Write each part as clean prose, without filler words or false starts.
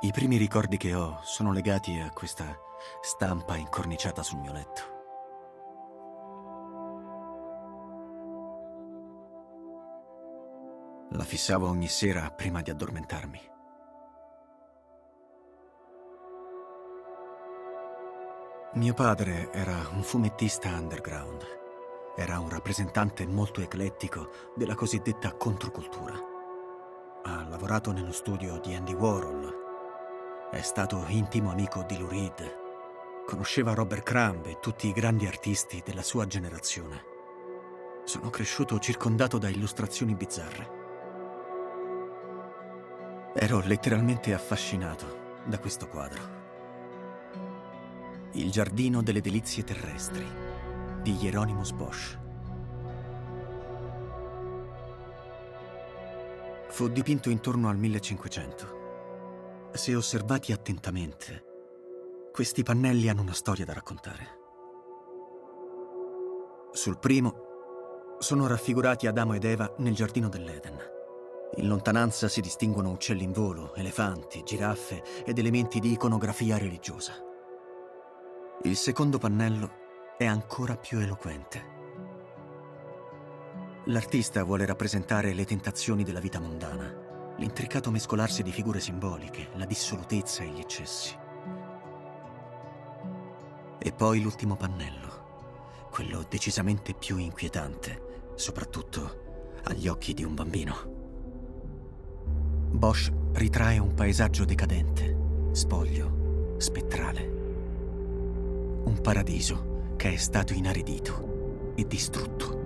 I primi ricordi che ho sono legati a questa stampa incorniciata sul mio letto. La fissavo ogni sera prima di addormentarmi. Mio padre era un fumettista underground. Era un rappresentante molto eclettico della cosiddetta controcultura. Ha lavorato nello studio di Andy Warhol. È stato intimo amico di Lou Reed. Conosceva Robert Crumb e tutti i grandi artisti della sua generazione. Sono cresciuto circondato da illustrazioni bizzarre. Ero letteralmente affascinato da questo quadro. Il giardino delle delizie terrestri di Hieronymus Bosch. Fu dipinto intorno al 1500. Se osservati attentamente, questi pannelli hanno una storia da raccontare. Sul primo sono raffigurati Adamo ed Eva nel giardino dell'Eden. In lontananza si distinguono uccelli in volo, elefanti, giraffe ed elementi di iconografia religiosa. Il secondo pannello è ancora più eloquente. L'artista vuole rappresentare le tentazioni della vita mondana, l'intricato mescolarsi di figure simboliche, la dissolutezza e gli eccessi. E poi l'ultimo pannello, quello decisamente più inquietante, soprattutto agli occhi di un bambino. Bosch ritrae un paesaggio decadente, spoglio, spettrale. Un paradiso che è stato inaridito e distrutto.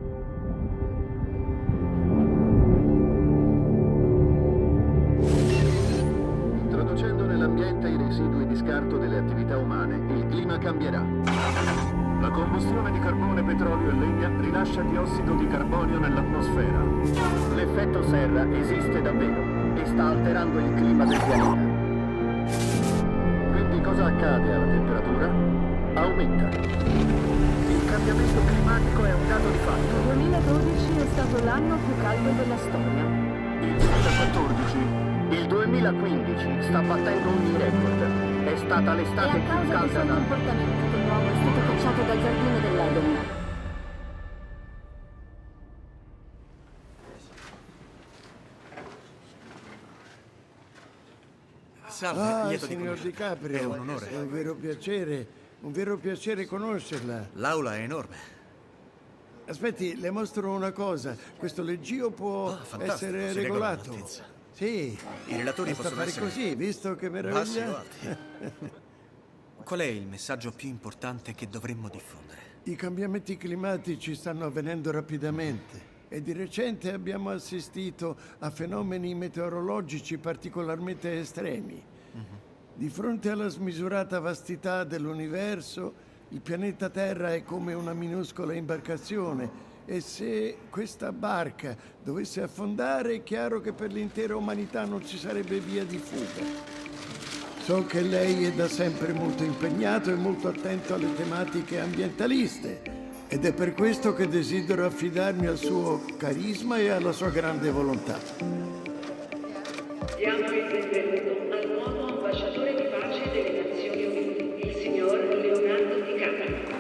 Introducendo nell'ambiente i residui di scarto delle attività umane, il clima cambierà. La combustione di carbone, petrolio e legna rilascia diossido di carbonio nell'atmosfera. L'effetto serra esiste davvero e sta alterando il clima del pianeta. Quindi cosa accade alla temperatura? Aumenta. Il cambiamento climatico è un dato di fatto. Il 2012 è stato l'anno più caldo della storia. Il 2014, il 2015 sta battendo ogni record. È stata l'estate E a più causa dei calda suoi da... comportamenti che l'uomo è stato cacciato dal giardino dell'Eden. Salve, lieto di signor conoscerla. DiCaprio, È un onore. È un vero piacere conoscerla. L'aula è enorme. Aspetti, le mostro una cosa. Questo leggio può Fantastico, essere si regola regolato. all'altezza. Sì, I relatori basta possono fare essere così, visto che bassi o meraviglia. alti. Qual è il messaggio più importante che dovremmo diffondere? I cambiamenti climatici stanno avvenendo rapidamente e di recente abbiamo assistito a fenomeni meteorologici particolarmente estremi. Di fronte alla smisurata vastità dell'universo, il pianeta Terra è come una minuscola imbarcazione e se questa barca dovesse affondare è chiaro che per l'intera umanità non ci sarebbe via di fuga. So che lei è da sempre molto impegnato e molto attento alle tematiche ambientaliste ed è per questo che desidero affidarmi al suo carisma e alla sua grande volontà. Diamo il benvenuto al nuovo ambasciatore di pace delle Nazioni Unite, il signor Leonardo DiCaprio.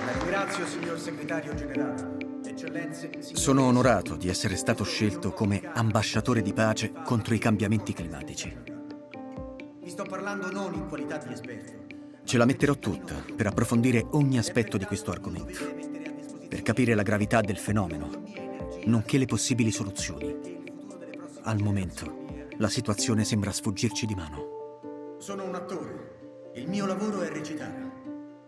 La ringrazio, signor segretario generale. Eccellenze, Sono onorato di essere stato scelto come ambasciatore di pace contro i cambiamenti climatici. vi sto parlando non in qualità di esperto. Ce la metterò tutta per approfondire ogni aspetto di questo argomento, per capire la gravità del fenomeno, nonché le possibili soluzioni. Al momento, la situazione sembra sfuggirci di mano. Sono un attore. Il mio lavoro è recitare.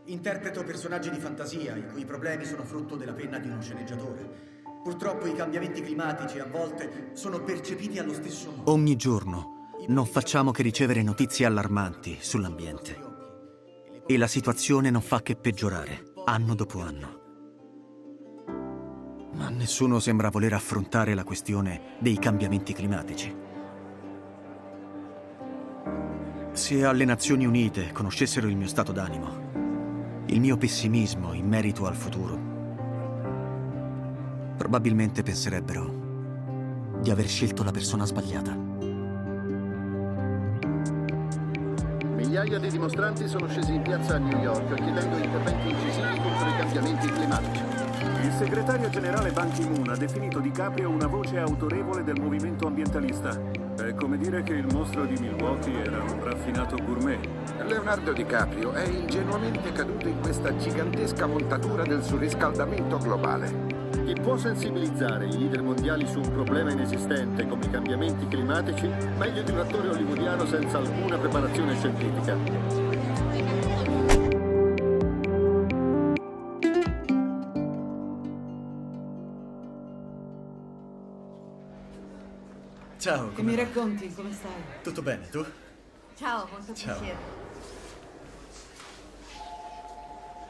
Interpreto personaggi di fantasia, i cui problemi sono frutto della penna di uno sceneggiatore. Purtroppo i cambiamenti climatici a volte sono percepiti allo stesso modo. Ogni giorno non facciamo che ricevere notizie allarmanti sull'ambiente. E la situazione non fa che peggiorare, anno dopo anno. Ma nessuno sembra voler affrontare la questione dei cambiamenti climatici. Se alle Nazioni Unite conoscessero il mio stato d'animo, il mio pessimismo in merito al futuro, probabilmente penserebbero di aver scelto la persona sbagliata. Migliaia di dimostranti sono scesi in piazza a New York chiedendo interventi incisivi contro i cambiamenti climatici. Il segretario generale Ban Ki-moon ha definito DiCaprio una voce autorevole del movimento ambientalista. È come dire che il mostro di Milwaukee era un raffinato gourmet. Leonardo DiCaprio è ingenuamente caduto in questa gigantesca montatura del surriscaldamento globale. Chi può sensibilizzare i leader mondiali su un problema inesistente come i cambiamenti climatici, meglio di un attore hollywoodiano senza alcuna preparazione scientifica. Ciao, Che mi racconti? Come stai? Tutto bene, tu? Ciao, molto Ciao. piacere.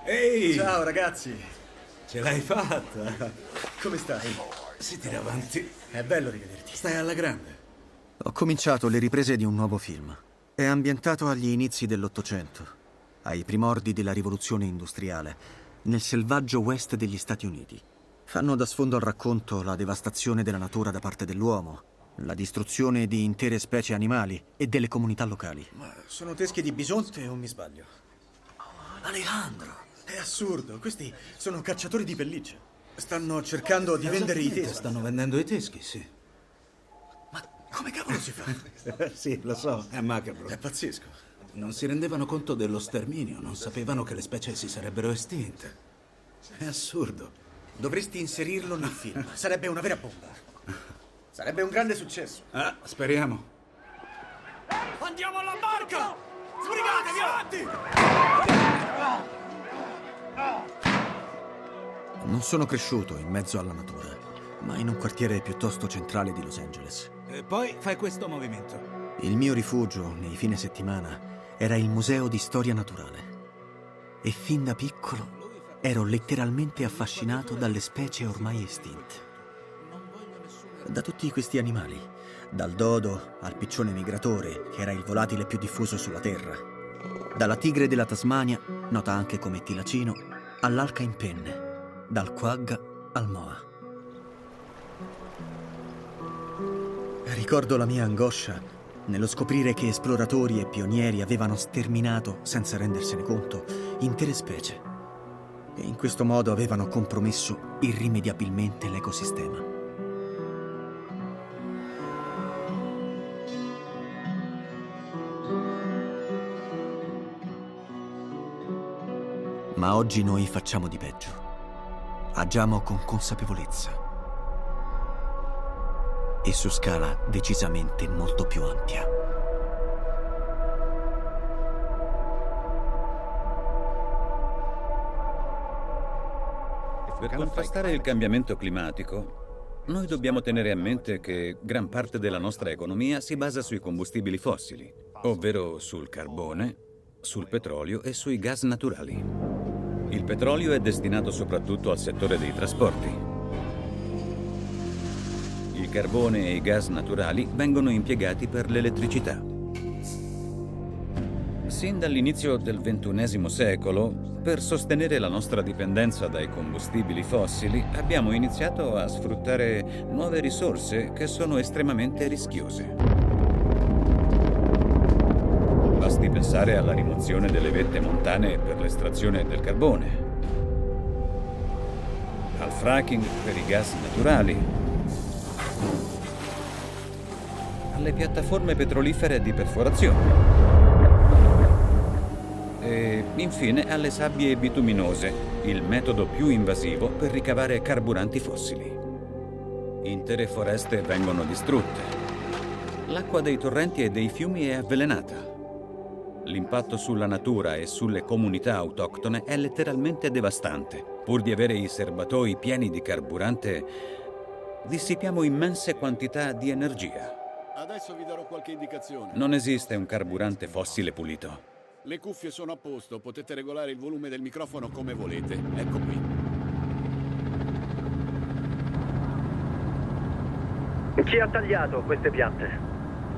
Ehi! Ciao ragazzi, Ce l'hai fatta! come stai? Si tira avanti. È bello rivederti. Stai alla grande. Ho cominciato le riprese di un nuovo film. È ambientato agli inizi dell'Ottocento, ai primordi della rivoluzione industriale, nel selvaggio West degli Stati Uniti. Fanno da sfondo al racconto la devastazione della natura da parte dell'uomo, la distruzione di intere specie animali e delle comunità locali. Ma sono teschi di bisonte o mi sbaglio? Alejandro, è assurdo. Questi sono cacciatori di pellicce. Stanno cercando di vendere i teschi. Stanno vendendo i teschi, sì. Ma come cavolo si fa? Sì, lo so, è macabro. È pazzesco. Non si rendevano conto dello sterminio, non sapevano che le specie si sarebbero estinte. È assurdo. Dovresti inserirlo nel film. Sarebbe una vera bomba. Sarebbe un grande successo. Ah, speriamo. Andiamo alla barca! Sbrigatevi avanti! Non sono cresciuto in mezzo alla natura, ma in un quartiere piuttosto centrale di Los Angeles. E poi fai questo movimento. Il mio rifugio, nei fine settimana, era il Museo di Storia Naturale. E fin da piccolo ero letteralmente affascinato dalle specie ormai estinte. Da tutti questi animali, dal dodo al piccione migratore, che era il volatile più diffuso sulla Terra, dalla tigre della Tasmania, nota anche come tilacino, all'alca in penne, dal quagga al moa. Ricordo la mia angoscia nello scoprire che esploratori e pionieri avevano sterminato, senza rendersene conto, intere specie. E in questo modo avevano compromesso irrimediabilmente l'ecosistema. Ma oggi noi facciamo di peggio. Agiamo con consapevolezza. E su scala decisamente molto più ampia. Per contrastare il cambiamento climatico, noi dobbiamo tenere a mente che gran parte della nostra economia si basa sui combustibili fossili, ovvero sul carbone, sul petrolio e sui gas naturali. Il petrolio è destinato soprattutto al settore dei trasporti. Il carbone e i gas naturali vengono impiegati per l'elettricità. Sin dall'inizio del XXI secolo, per sostenere la nostra dipendenza dai combustibili fossili, abbiamo iniziato a sfruttare nuove risorse che sono estremamente rischiose. Basti pensare alla rimozione delle vette montane per l'estrazione del carbone, al fracking per i gas naturali, alle piattaforme petrolifere di perforazione e infine alle sabbie bituminose, il metodo più invasivo per ricavare carburanti fossili. Intere foreste vengono distrutte. L'acqua dei torrenti e dei fiumi è avvelenata. L'impatto sulla natura e sulle comunità autoctone è letteralmente devastante. Pur di avere i serbatoi pieni di carburante, dissipiamo immense quantità di energia. Adesso vi darò qualche indicazione. Non esiste un carburante fossile pulito. Le cuffie sono a posto, potete regolare il volume del microfono come volete. Ecco qui. Chi ha tagliato queste piante?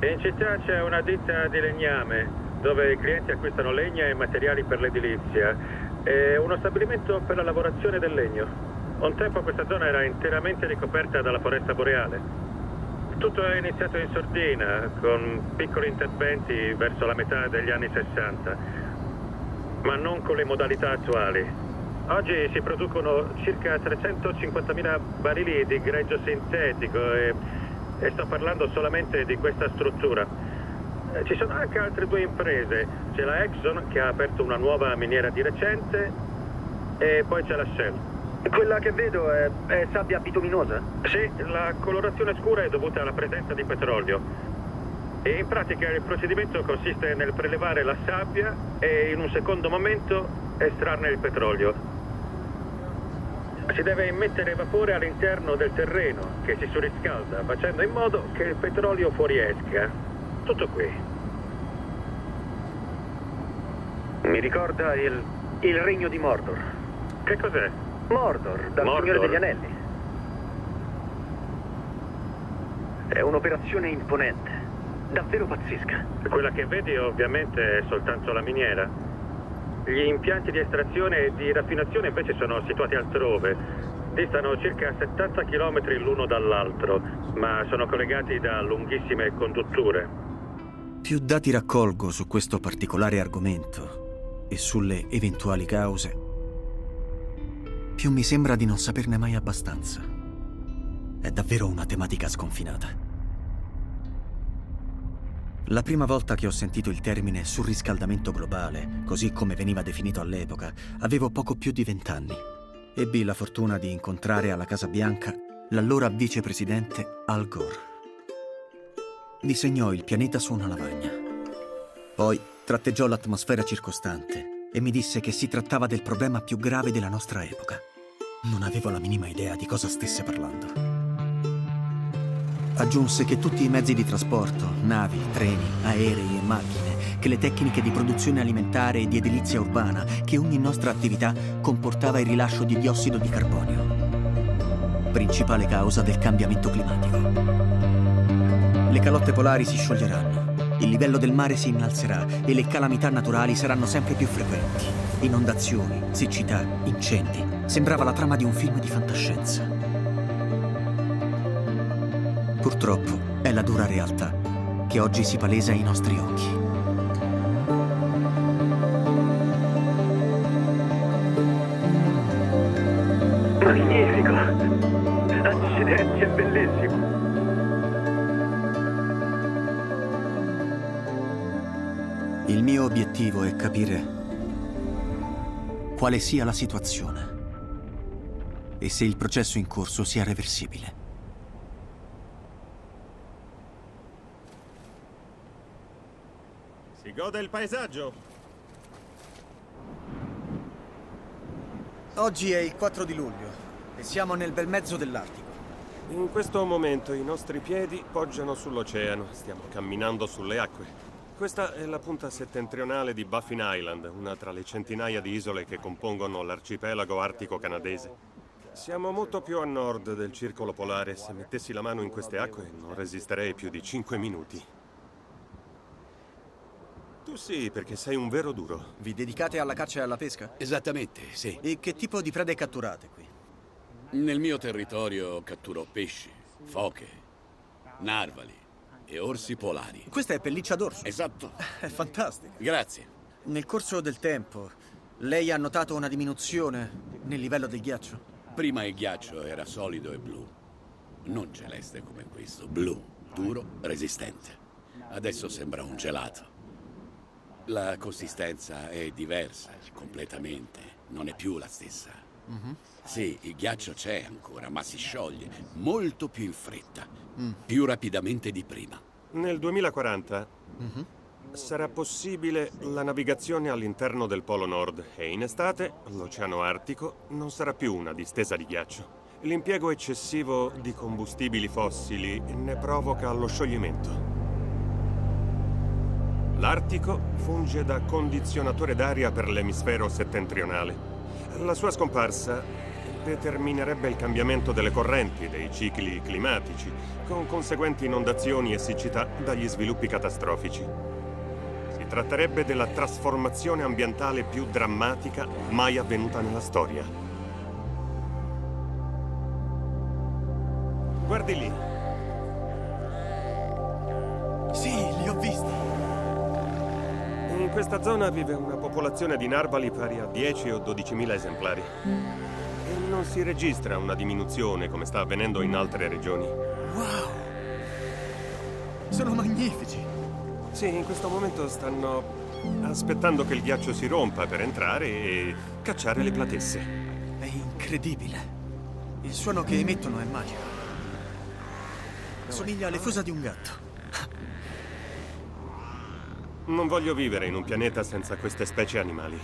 In città c'è una ditta di legname dove i clienti acquistano legna e materiali per l'edilizia e uno stabilimento per la lavorazione del legno. Un tempo questa zona era interamente ricoperta dalla foresta boreale. Tutto è iniziato in sordina, con piccoli interventi verso la metà degli anni 60, ma non con le modalità attuali. Oggi si producono circa 350.000 barili di greggio sintetico e sto parlando solamente di questa struttura. Ci sono anche altre due imprese. C'è la Exxon che ha aperto una nuova miniera di recente e poi c'è la Shell. Quella che vedo è sabbia bituminosa? Sì, la colorazione scura è dovuta alla presenza di petrolio. E in pratica il procedimento consiste nel prelevare la sabbia e in un secondo momento estrarne il petrolio. Si deve immettere vapore all'interno del terreno che si surriscalda, facendo in modo che il petrolio fuoriesca. Tutto qui. Mi ricorda il regno di Mordor. Che cos'è? Mordor, dal Signore degli Anelli. È un'operazione imponente, davvero pazzesca. Quella che vedi ovviamente è soltanto la miniera. Gli impianti di estrazione e di raffinazione invece sono situati altrove. Distano circa 70 km l'uno dall'altro, ma sono collegati da lunghissime condutture. Più dati raccolgo su questo particolare argomento e sulle eventuali cause, più mi sembra di non saperne mai abbastanza. È davvero una tematica sconfinata. La prima volta che ho sentito il termine surriscaldamento globale, così come veniva definito all'epoca, avevo poco più di 20 anni. Ebbi la fortuna di incontrare alla Casa Bianca l'allora vicepresidente Al Gore. Disegnò il pianeta su una lavagna. Poi tratteggiò l'atmosfera circostante e mi disse che si trattava del problema più grave della nostra epoca. Non avevo la minima idea di cosa stesse parlando. Aggiunse che tutti i mezzi di trasporto, navi, treni, aerei e macchine, che le tecniche di produzione alimentare e di edilizia urbana, che ogni nostra attività comportava il rilascio di diossido di carbonio, principale causa del cambiamento climatico. Le calotte polari si scioglieranno, il livello del mare si innalzerà e le calamità naturali saranno sempre più frequenti. Inondazioni, siccità, incendi. Sembrava la trama di un film di fantascienza. Purtroppo è la dura realtà che oggi si palesa ai nostri occhi. Magnifico! Accidenti, è bellissimo! Il mio obiettivo è capire quale sia la situazione e se il processo in corso sia reversibile. Si gode il paesaggio. Oggi è il 4 di luglio e siamo nel bel mezzo dell'Artico. In questo momento i nostri piedi poggiano sull'oceano. Stiamo camminando sulle acque. Questa è la punta settentrionale di Baffin Island, una tra le centinaia di isole che compongono l'arcipelago artico canadese. Siamo molto più a nord del circolo polare. Se mettessi la mano in queste acque non resisterei più di 5 minuti. Tu sì, perché sei un vero duro. Vi dedicate alla caccia e alla pesca? Esattamente, sì. E che tipo di prede catturate qui? Nel mio territorio catturo pesci, foche, narvali e orsi polari. Questa è pelliccia d'orso. Esatto. È fantastico. Grazie. Nel corso del tempo, lei ha notato una diminuzione nel livello del ghiaccio? Prima il ghiaccio era solido e blu. Non celeste come questo. Blu, duro, resistente. Adesso sembra un gelato. La consistenza è diversa, completamente. Non è più la stessa. Sì, il ghiaccio c'è ancora, ma si scioglie molto più in fretta, più rapidamente di prima. Nel 2040 sarà possibile la navigazione all'interno del Polo Nord e in estate l'Oceano Artico non sarà più una distesa di ghiaccio. L'impiego eccessivo di combustibili fossili ne provoca lo scioglimento. L'Artico funge da condizionatore d'aria per l'emisfero settentrionale. La sua scomparsa determinerebbe il cambiamento delle correnti, dei cicli climatici, con conseguenti inondazioni e siccità dagli sviluppi catastrofici. Si tratterebbe della trasformazione ambientale più drammatica mai avvenuta nella storia. Guardi lì. questa zona vive una popolazione di narvali pari a 10 o 12.000 esemplari. E non si registra una diminuzione come sta avvenendo in altre regioni. Wow! Sono magnifici! Sì, in questo momento stanno aspettando che il ghiaccio si rompa per entrare e cacciare le platesse. È incredibile. Il suono che emettono è magico. Somiglia alle fusa di un gatto. Non voglio vivere in un pianeta senza queste specie animali.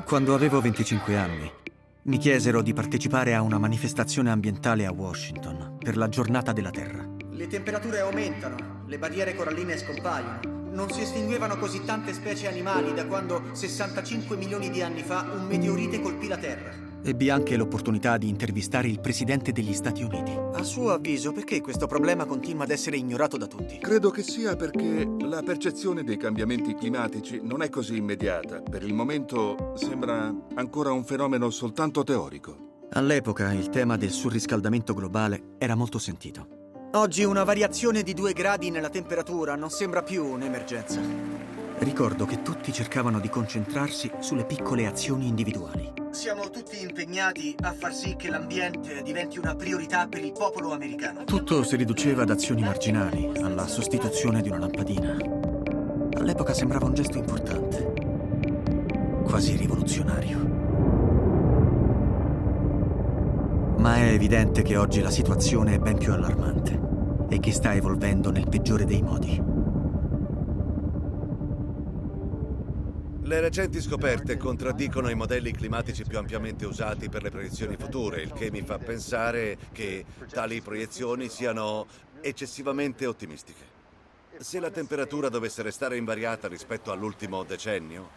Quando avevo 25 anni, mi chiesero di partecipare a una manifestazione ambientale a Washington per la Giornata della Terra. Le temperature aumentano, le barriere coralline scompaiono. Non si estinguevano così tante specie animali da quando 65 milioni di anni fa un meteorite colpì la Terra. Ebbi anche l'opportunità di intervistare il presidente degli Stati Uniti. A suo avviso, perché questo problema continua ad essere ignorato da tutti? Credo che sia perché la percezione dei cambiamenti climatici non è così immediata. Per il momento sembra ancora un fenomeno soltanto teorico. All'epoca il tema del surriscaldamento globale era molto sentito. Oggi una variazione di 2 gradi nella temperatura non sembra più un'emergenza. Ricordo che tutti cercavano di concentrarsi sulle piccole azioni individuali. Siamo tutti impegnati a far sì che l'ambiente diventi una priorità per il popolo americano. Tutto si riduceva ad azioni marginali, alla sostituzione di una lampadina. All'epoca sembrava un gesto importante, quasi rivoluzionario. Ma è evidente che oggi la situazione è ben più allarmante e che sta evolvendo nel peggiore dei modi. Le recenti scoperte contraddicono i modelli climatici più ampiamente usati per le proiezioni future, il che mi fa pensare che tali proiezioni siano eccessivamente ottimistiche. Se la temperatura dovesse restare invariata rispetto all'ultimo decennio,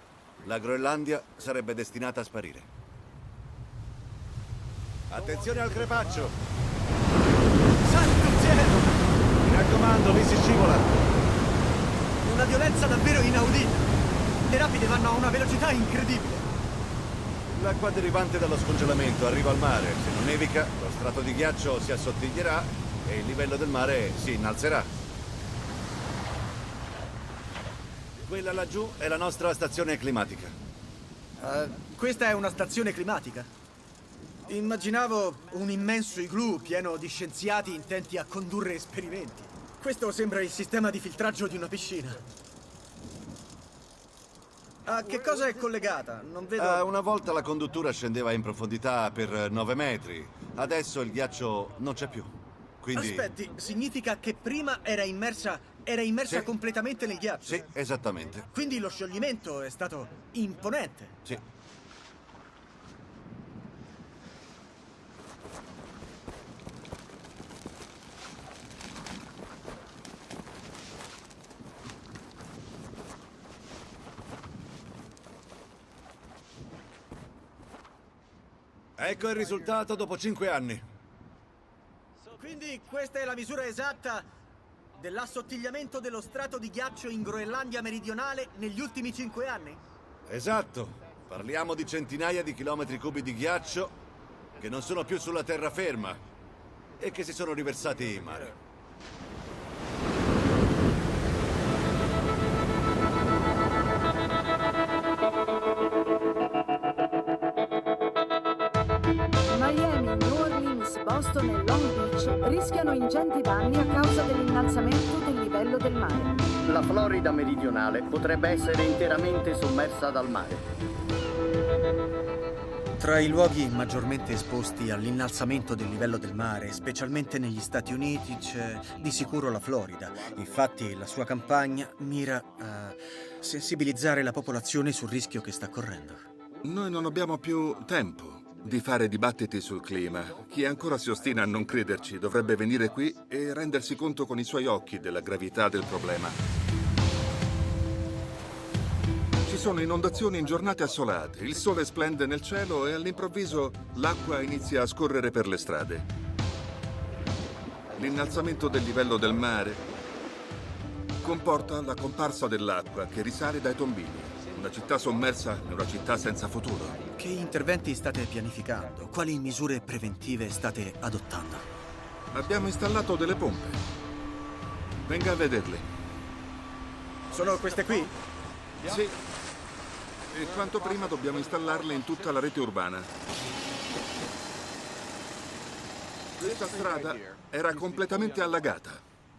la Groenlandia sarebbe destinata a sparire. Attenzione al crepaccio! Santo cielo! Mi raccomando, lì si scivola! Una violenza davvero inaudita! Le rapide vanno a una velocità incredibile. L'acqua derivante dallo scongelamento arriva al mare. Se non nevica, lo strato di ghiaccio si assottiglierà e il livello del mare si innalzerà. Quella laggiù è la nostra stazione climatica. Questa è una stazione climatica? Immaginavo un immenso igloo pieno di scienziati intenti a condurre esperimenti. Questo sembra il sistema di filtraggio di una piscina. A che cosa è collegata? Non vedo... Una volta la conduttura scendeva in profondità per 9 metri. Adesso il ghiaccio non c'è più. Quindi... Aspetti, significa che prima era immersa Sì. completamente nel ghiaccio? Sì, esattamente. Quindi lo scioglimento è stato imponente. Sì. Ecco il risultato dopo 5 anni. Quindi questa è la misura esatta dell'assottigliamento dello strato di ghiaccio in Groenlandia meridionale negli ultimi 5 anni? Esatto. Parliamo di centinaia di chilometri cubi di ghiaccio che non sono più sulla terraferma e che si sono riversati in mare. Miami, New Orleans, Boston e Long Beach rischiano ingenti danni a causa dell'innalzamento del livello del mare. La Florida meridionale potrebbe essere interamente sommersa dal mare. Tra i luoghi maggiormente esposti all'innalzamento del livello del mare, specialmente negli Stati Uniti, c'è di sicuro la Florida. Infatti la sua campagna mira a sensibilizzare la popolazione sul rischio che sta correndo. Noi non abbiamo più tempo di fare dibattiti sul clima. Chi ancora si ostina a non crederci dovrebbe venire qui e rendersi conto con i suoi occhi della gravità del problema. Ci sono inondazioni in giornate assolate, il sole splende nel cielo e all'improvviso l'acqua inizia a scorrere per le strade. L'innalzamento del livello del mare comporta la comparsa dell'acqua che risale dai tombini. Una città sommersa è una città senza futuro. Che interventi state pianificando? Quali misure preventive state adottando? Abbiamo installato delle pompe. Venga a vederle. Sono queste qui? Sì. E quanto prima dobbiamo installarle in tutta la rete urbana. Questa strada era completamente allagata.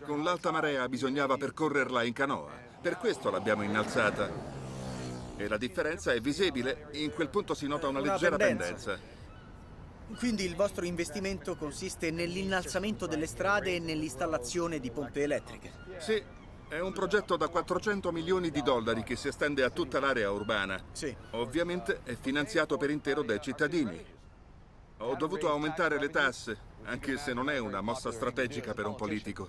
Con l'alta marea bisognava percorrerla in canoa. Per questo l'abbiamo innalzata. E la differenza è visibile. In quel punto si nota una leggera pendenza. Quindi il vostro investimento consiste nell'innalzamento delle strade e nell'installazione di pompe elettriche? Sì, è un progetto da 400 milioni di dollari che si estende a tutta l'area urbana. Sì. Ovviamente è finanziato per intero dai cittadini. Ho dovuto aumentare le tasse, anche se non è una mossa strategica per un politico.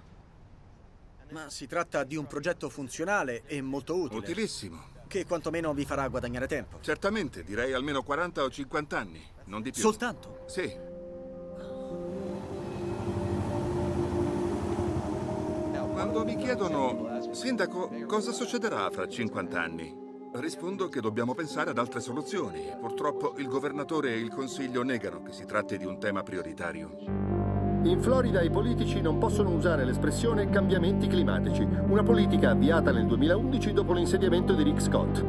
Ma si tratta di un progetto funzionale e molto utile. Utilissimo. Che quantomeno vi farà guadagnare tempo. Certamente, direi almeno 40 o 50 anni, non di più. Soltanto? Sì. Quando mi chiedono, Sindaco, cosa succederà fra 50 anni? Rispondo che dobbiamo pensare ad altre soluzioni. Purtroppo il governatore e il consiglio negano che si tratti di un tema prioritario. In Florida i politici non possono usare l'espressione cambiamenti climatici, una politica avviata nel 2011 dopo l'insediamento di Rick Scott.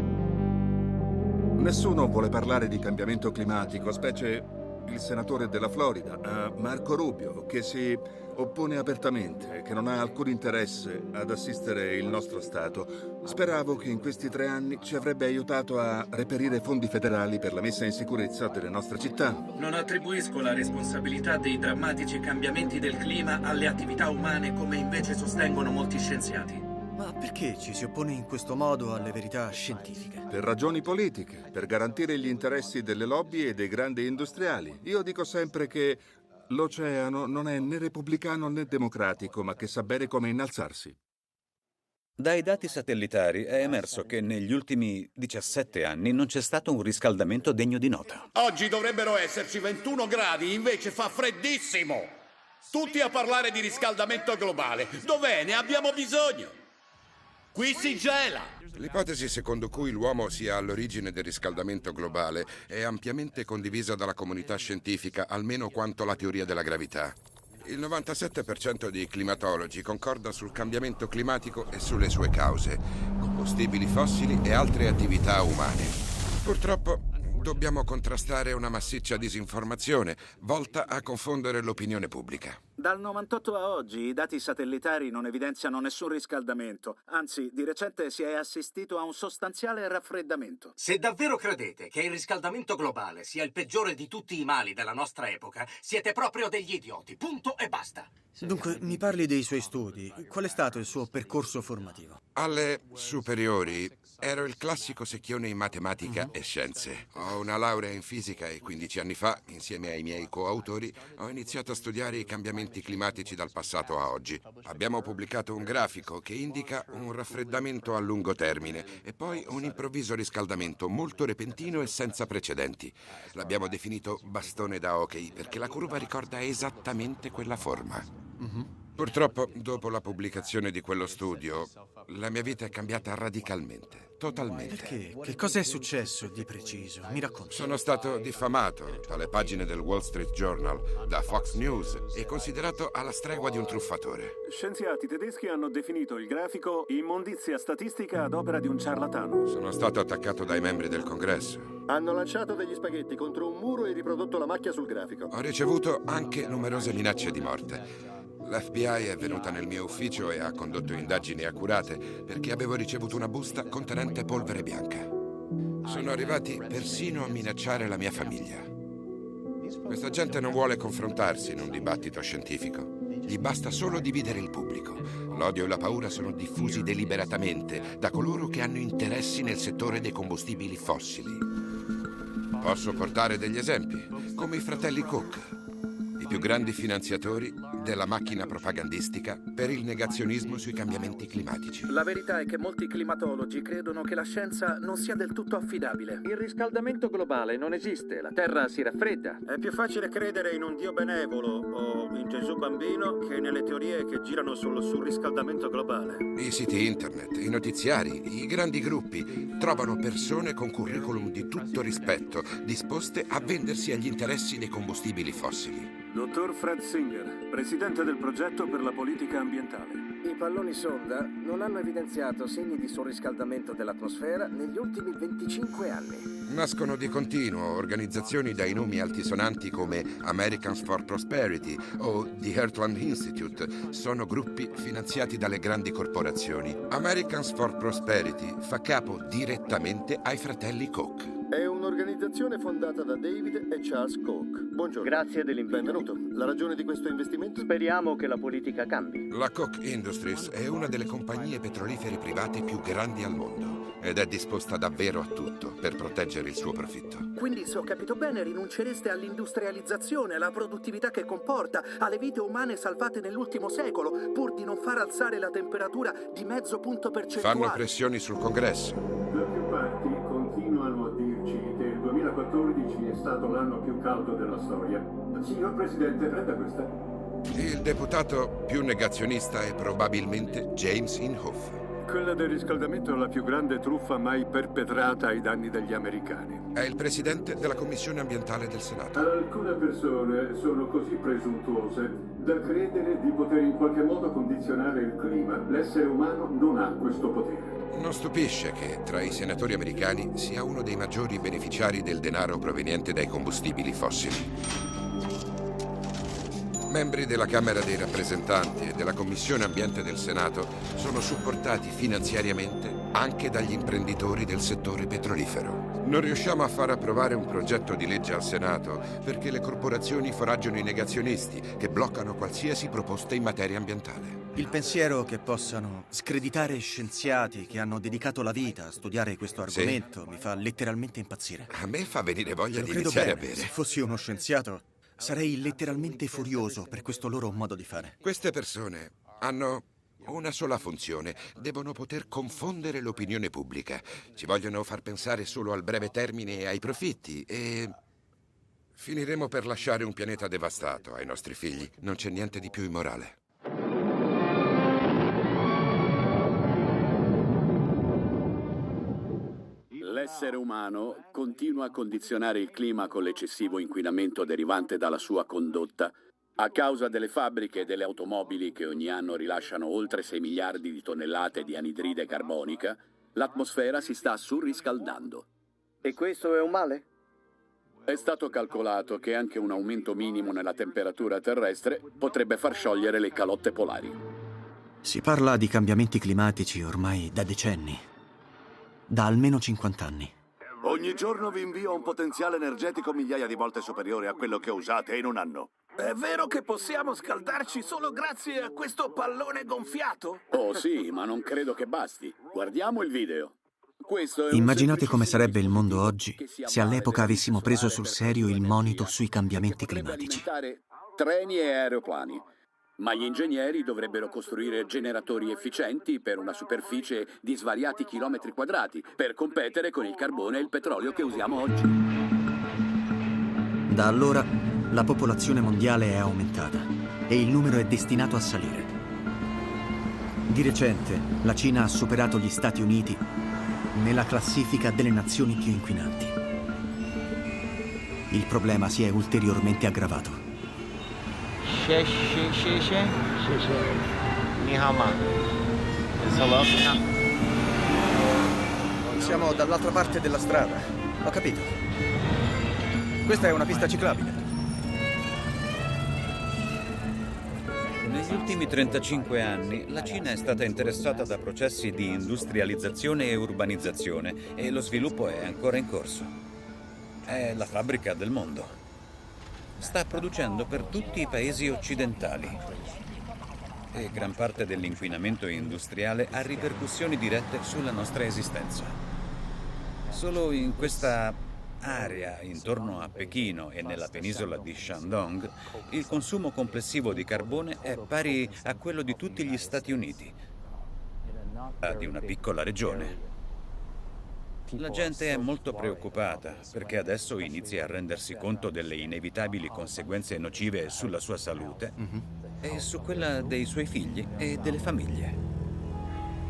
Nessuno vuole parlare di cambiamento climatico, specie il senatore della Florida, Marco Rubio, che si oppone apertamente e che non ha alcun interesse ad assistere il nostro Stato. Speravo che in questi 3 anni ci avrebbe aiutato a reperire fondi federali per la messa in sicurezza delle nostre città. Non attribuisco la responsabilità dei drammatici cambiamenti del clima alle attività umane come invece sostengono molti scienziati. Ma perché ci si oppone in questo modo alle verità scientifiche? Per ragioni politiche, per garantire gli interessi delle lobby e dei grandi industriali. Io dico sempre che l'oceano non è né repubblicano né democratico, ma che sa bene come innalzarsi. Dai dati satellitari è emerso che negli ultimi 17 anni non c'è stato un riscaldamento degno di nota. Oggi dovrebbero esserci 21 gradi, invece fa freddissimo. Tutti a parlare di riscaldamento globale. Dov'è? Ne abbiamo bisogno. Qui si gela! L'ipotesi secondo cui l'uomo sia all'origine del riscaldamento globale è ampiamente condivisa dalla comunità scientifica, almeno quanto la teoria della gravità. Il 97% dei climatologi concorda sul cambiamento climatico e sulle sue cause, combustibili fossili e altre attività umane. Purtroppo dobbiamo contrastare una massiccia disinformazione volta a confondere l'opinione pubblica. Dal 98 a oggi i dati satellitari non evidenziano nessun riscaldamento, anzi di recente si è assistito a un sostanziale raffreddamento. Se davvero credete che il riscaldamento globale sia il peggiore di tutti i mali della nostra epoca, siete proprio degli idioti, punto e basta. Dunque, mi parli dei suoi studi. Qual è stato il suo percorso formativo? Alle superiori ero il classico secchione in matematica e scienze. Ho una laurea in fisica e 15 anni fa, insieme ai miei coautori, ho iniziato a studiare i cambiamenti climatici dal passato a oggi. Abbiamo pubblicato un grafico che indica un raffreddamento a lungo termine e poi un improvviso riscaldamento molto repentino e senza precedenti. L'abbiamo definito bastone da hockey perché la curva ricorda esattamente quella forma. Purtroppo, dopo la pubblicazione di quello studio, la mia vita è cambiata radicalmente, totalmente. Perché? Che cosa è successo di preciso? Mi racconti. Sono stato diffamato dalle pagine del Wall Street Journal, da Fox News e considerato alla stregua di un truffatore. Scienziati tedeschi hanno definito il grafico immondizia statistica ad opera di un ciarlatano. Sono stato attaccato dai membri del Congresso. Hanno lanciato degli spaghetti contro un muro e riprodotto la macchia sul grafico. Ho ricevuto anche numerose minacce di morte. L'FBI è venuta nel mio ufficio e ha condotto indagini accurate perché avevo ricevuto una busta contenente polvere bianca. Sono arrivati persino a minacciare la mia famiglia. Questa gente non vuole confrontarsi in un dibattito scientifico. Gli basta solo dividere il pubblico. L'odio e la paura sono diffusi deliberatamente da coloro che hanno interessi nel settore dei combustibili fossili. Posso portare degli esempi, come i fratelli Cook, i più grandi finanziatori della macchina propagandistica per il negazionismo sui cambiamenti climatici. La verità è che molti climatologi credono che la scienza non sia del tutto affidabile. Il riscaldamento globale non esiste, la Terra si raffredda. È più facile credere in un Dio benevolo o in Gesù bambino che nelle teorie che girano sul surriscaldamento globale. I siti internet, i notiziari, i grandi gruppi trovano persone con curriculum di tutto rispetto, disposte a vendersi agli interessi dei combustibili fossili. Dottor Fred Singer, presidente del progetto per la politica ambientale. I palloni sonda non hanno evidenziato segni di surriscaldamento dell'atmosfera negli ultimi 25 anni. Nascono di continuo organizzazioni dai nomi altisonanti come Americans for Prosperity o The Heartland Institute. Sono gruppi finanziati dalle grandi corporazioni. Americans for Prosperity fa capo direttamente ai fratelli Koch. È un'organizzazione fondata da David e Charles Koch. Buongiorno. Grazie dell'invito. Benvenuto. La ragione di questo investimento? Speriamo che la politica cambi. La Koch Industries è una delle compagnie petrolifere private più grandi al mondo ed è disposta davvero a tutto per proteggere il suo profitto. Quindi, se ho capito bene, rinuncereste all'industrializzazione, alla produttività che comporta, alle vite umane salvate nell'ultimo secolo, pur di non far alzare la temperatura di mezzo punto percentuale. Fanno pressioni sul Congresso. Da più parti continuano a dirci che il 2014 è stato l'anno più caldo della storia. Signor Presidente, prenda questa. Il deputato più negazionista è probabilmente James Inhofe. Quella del riscaldamento è la più grande truffa mai perpetrata ai danni degli americani. È il presidente della Commissione Ambientale del Senato. Alcune persone sono così presuntuose da credere di poter in qualche modo condizionare il clima. L'essere umano non ha questo potere. Non stupisce che tra i senatori americani sia uno dei maggiori beneficiari del denaro proveniente dai combustibili fossili. Membri della Camera dei Rappresentanti e della Commissione Ambiente del Senato sono supportati finanziariamente anche dagli imprenditori del settore petrolifero. Non riusciamo a far approvare un progetto di legge al Senato perché le corporazioni foraggiano i negazionisti che bloccano qualsiasi proposta in materia ambientale. Il pensiero che possano screditare scienziati che hanno dedicato la vita a studiare questo argomento mi fa letteralmente impazzire. A me fa venire voglia di credo iniziare bene. a bere. Se fossi uno scienziato, sarei letteralmente furioso per questo loro modo di fare. Queste persone hanno una sola funzione: devono poter confondere l'opinione pubblica. Ci vogliono far pensare solo al breve termine e ai profitti e finiremo per lasciare un pianeta devastato ai nostri figli. Non c'è niente di più immorale. L'essere umano continua a condizionare il clima con l'eccessivo inquinamento derivante dalla sua condotta. A causa delle fabbriche e delle automobili che ogni anno rilasciano oltre 6 miliardi di tonnellate di anidride carbonica, l'atmosfera si sta surriscaldando. E questo è un male? È stato calcolato che anche un aumento minimo nella temperatura terrestre potrebbe far sciogliere le calotte polari. Si parla di cambiamenti climatici ormai da decenni. Da almeno 50 anni. Ogni giorno vi invio un potenziale energetico migliaia di volte superiore a quello che usate in un anno. È vero che possiamo scaldarci solo grazie a questo pallone gonfiato? Oh sì, ma non credo che basti. Guardiamo il video. Questo è Immaginate come sarebbe il mondo oggi se all'epoca avessimo preso sul serio il monito sui cambiamenti climatici. Treni e aeroplani. Ma gli ingegneri dovrebbero costruire generatori efficienti per una superficie di svariati chilometri quadrati per competere con il carbone e il petrolio che usiamo oggi. Da allora la popolazione mondiale è aumentata e il numero è destinato a salire. Di recente la Cina ha superato gli Stati Uniti nella classifica delle nazioni più inquinanti. Il problema si è ulteriormente aggravato. Siamo dall'altra parte della strada. Ho capito. Questa è una pista ciclabile. Negli ultimi 35 anni la Cina è stata interessata da processi di industrializzazione e urbanizzazione e lo sviluppo è ancora in corso. È la fabbrica del mondo. Sta producendo per tutti i paesi occidentali e gran parte dell'inquinamento industriale ha ripercussioni dirette sulla nostra esistenza. Solo in questa area intorno a Pechino e nella penisola di Shandong, il consumo complessivo di carbone è pari a quello di tutti gli Stati Uniti, di una piccola regione. La gente è molto preoccupata perché adesso inizia a rendersi conto delle inevitabili conseguenze nocive sulla sua salute e su quella dei suoi figli e delle famiglie.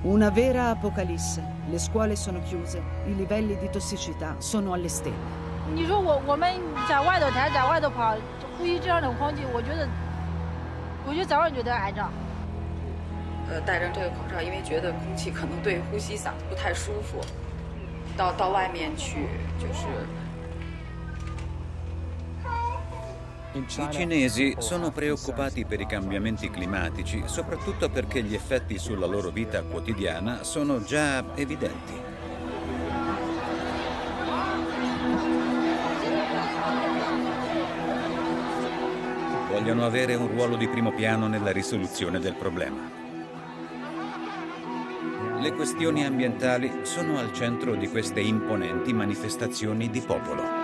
Una vera apocalisse. Le scuole sono chiuse, i livelli di tossicità sono alle stelle. 你说我们在外头台在外头跑，呼吸这样的空气，我觉得早晚就得癌症。戴上这个口罩，因为觉得空气可能对呼吸嗓子不太舒服，到外面去就是。 I cinesi sono preoccupati per i cambiamenti climatici, soprattutto perché gli effetti sulla loro vita quotidiana sono già evidenti. Vogliono avere un ruolo di primo piano nella risoluzione del problema. Le questioni ambientali sono al centro di queste imponenti manifestazioni di popolo.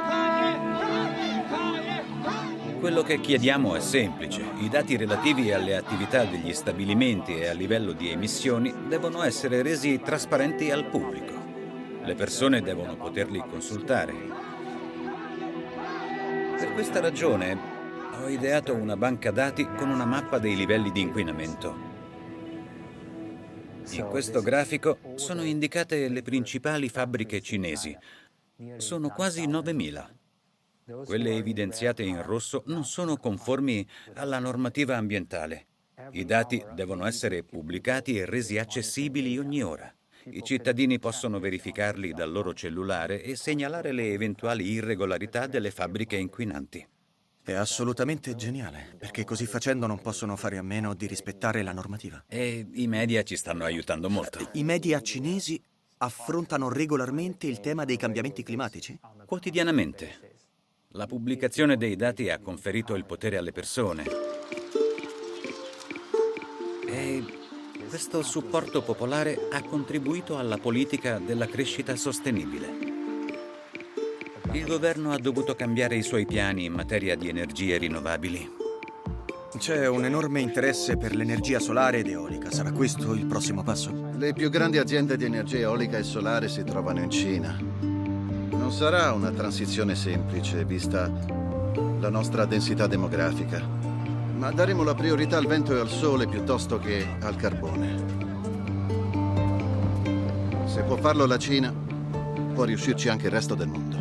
Quello che chiediamo è semplice. I dati relativi alle attività degli stabilimenti e a livello di emissioni devono essere resi trasparenti al pubblico. Le persone devono poterli consultare. Per questa ragione ho ideato una banca dati con una mappa dei livelli di inquinamento. In questo grafico sono indicate le principali fabbriche cinesi. Sono quasi 9.000. Quelle evidenziate in rosso non sono conformi alla normativa ambientale. I dati devono essere pubblicati e resi accessibili ogni ora. I cittadini possono verificarli dal loro cellulare e segnalare le eventuali irregolarità delle fabbriche inquinanti. È assolutamente geniale, perché così facendo non possono fare a meno di rispettare la normativa. E i media ci stanno aiutando molto. I media cinesi affrontano regolarmente il tema dei cambiamenti climatici? Quotidianamente. La pubblicazione dei dati ha conferito il potere alle persone. E questo supporto popolare ha contribuito alla politica della crescita sostenibile. Il governo ha dovuto cambiare i suoi piani in materia di energie rinnovabili. C'è un enorme interesse per l'energia solare ed eolica. Sarà questo il prossimo passo? Le più grandi aziende di energia eolica e solare si trovano in Cina. Non sarà una transizione semplice, vista la nostra densità demografica, ma daremo la priorità al vento e al sole piuttosto che al carbone. Se può farlo la Cina, può riuscirci anche il resto del mondo.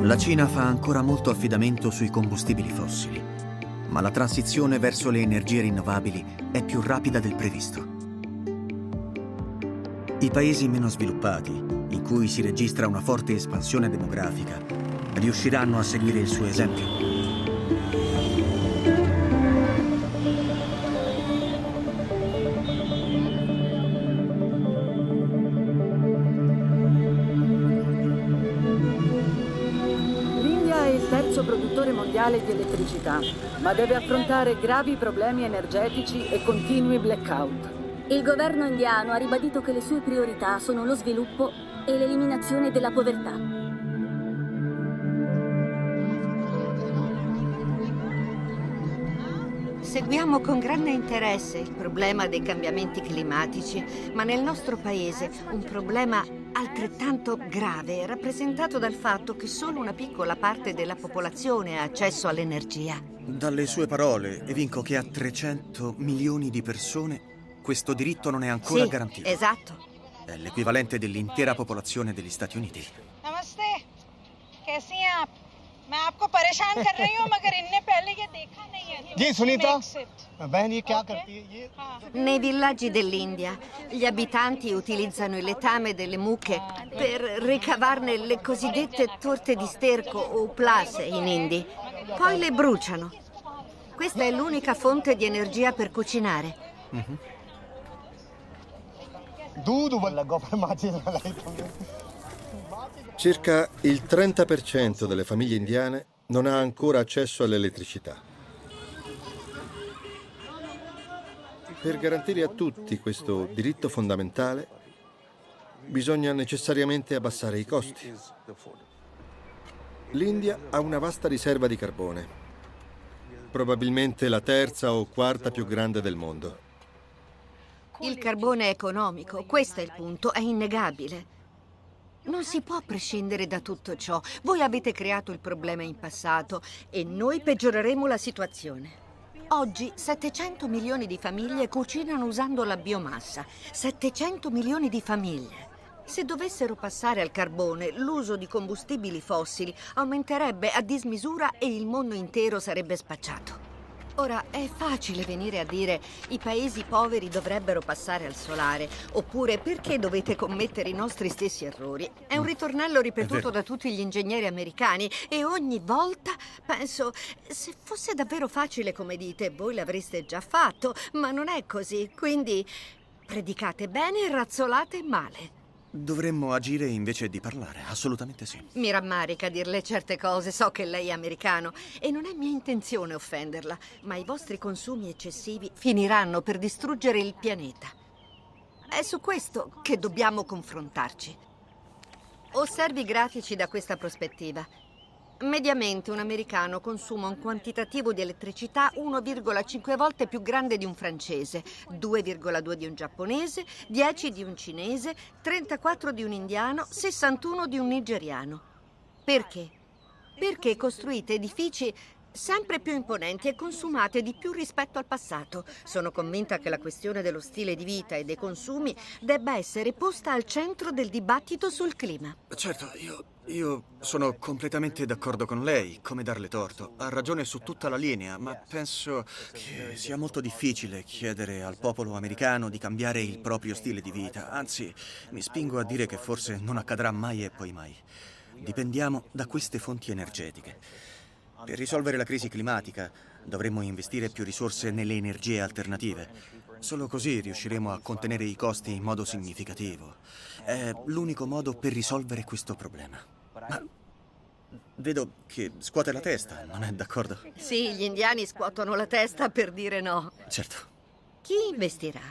La Cina fa ancora molto affidamento sui combustibili fossili, ma la transizione verso le energie rinnovabili è più rapida del previsto. I paesi meno sviluppati, in cui si registra una forte espansione demografica, riusciranno a seguire il suo esempio. L'India è il terzo produttore mondiale di elettricità, ma deve affrontare gravi problemi energetici e continui blackout. Il governo indiano ha ribadito che le sue priorità sono lo sviluppo e l'eliminazione della povertà. Seguiamo con grande interesse il problema dei cambiamenti climatici, ma nel nostro paese un problema altrettanto grave è rappresentato dal fatto che solo una piccola parte della popolazione ha accesso all'energia. Dalle sue parole evinco che a 300 milioni di persone questo diritto non è ancora garantito. Esatto. È l'equivalente dell'intera popolazione degli Stati Uniti. Namaste. कैसी हैं आप? मैं आपको परेशान कर रही हूँ मगर इनने पहले ये देखा नहीं है। जी सुनीता, बहन ये क्या करती है ये? Nei villaggi dell'India gli abitanti utilizzano il letame delle mucche per ricavarne le cosiddette torte di sterco o uplase in hindi. Poi le bruciano. Questa è l'unica fonte di energia per cucinare. Circa il 30% delle famiglie indiane non ha ancora accesso all'elettricità. Per garantire a tutti questo diritto fondamentale, bisogna necessariamente abbassare i costi. L'India ha una vasta riserva di carbone, probabilmente la terza o quarta più grande del mondo. Il carbone è economico, questo è il punto, è innegabile. Non si può prescindere da tutto ciò. Voi avete creato il problema in passato e noi peggioreremo la situazione. Oggi 700 milioni di famiglie cucinano usando la biomassa. 700 milioni di famiglie. Se dovessero passare al carbone, l'uso di combustibili fossili aumenterebbe a dismisura e il mondo intero sarebbe spacciato. Ora, è facile venire a dire i paesi poveri dovrebbero passare al solare, oppure perché dovete commettere i nostri stessi errori. È un ritornello ripetuto da tutti gli ingegneri americani e ogni volta penso, se fosse davvero facile come dite, voi l'avreste già fatto, ma non è così, quindi predicate bene e razzolate male. Dovremmo agire invece di parlare, assolutamente sì. Mi rammarica dirle certe cose, so che lei è americano e non è mia intenzione offenderla, ma i vostri consumi eccessivi finiranno per distruggere il pianeta. È su questo che dobbiamo confrontarci. Osservi i grafici da questa prospettiva. Mediamente un americano consuma un quantitativo di elettricità 1,5 volte più grande di un francese, 2,2 di un giapponese, 10 di un cinese, 34 di un indiano, 61 di un nigeriano. Perché? Perché costruite edifici sempre più imponenti e consumate di più rispetto al passato. Sono convinta che la questione dello stile di vita e dei consumi debba essere posta al centro del dibattito sul clima. Certo, io sono completamente d'accordo con lei, come darle torto. Ha ragione su tutta la linea, ma penso che sia molto difficile chiedere al popolo americano di cambiare il proprio stile di vita. Anzi, mi spingo a dire che forse non accadrà mai e poi mai. Dipendiamo da queste fonti energetiche. Per risolvere la crisi climatica dovremmo investire più risorse nelle energie alternative. Solo così riusciremo a contenere i costi in modo significativo. È l'unico modo per risolvere questo problema. Ma vedo che scuote la testa, non è d'accordo? Sì, gli indiani scuotono la testa per dire no. Certo. Chi investirà?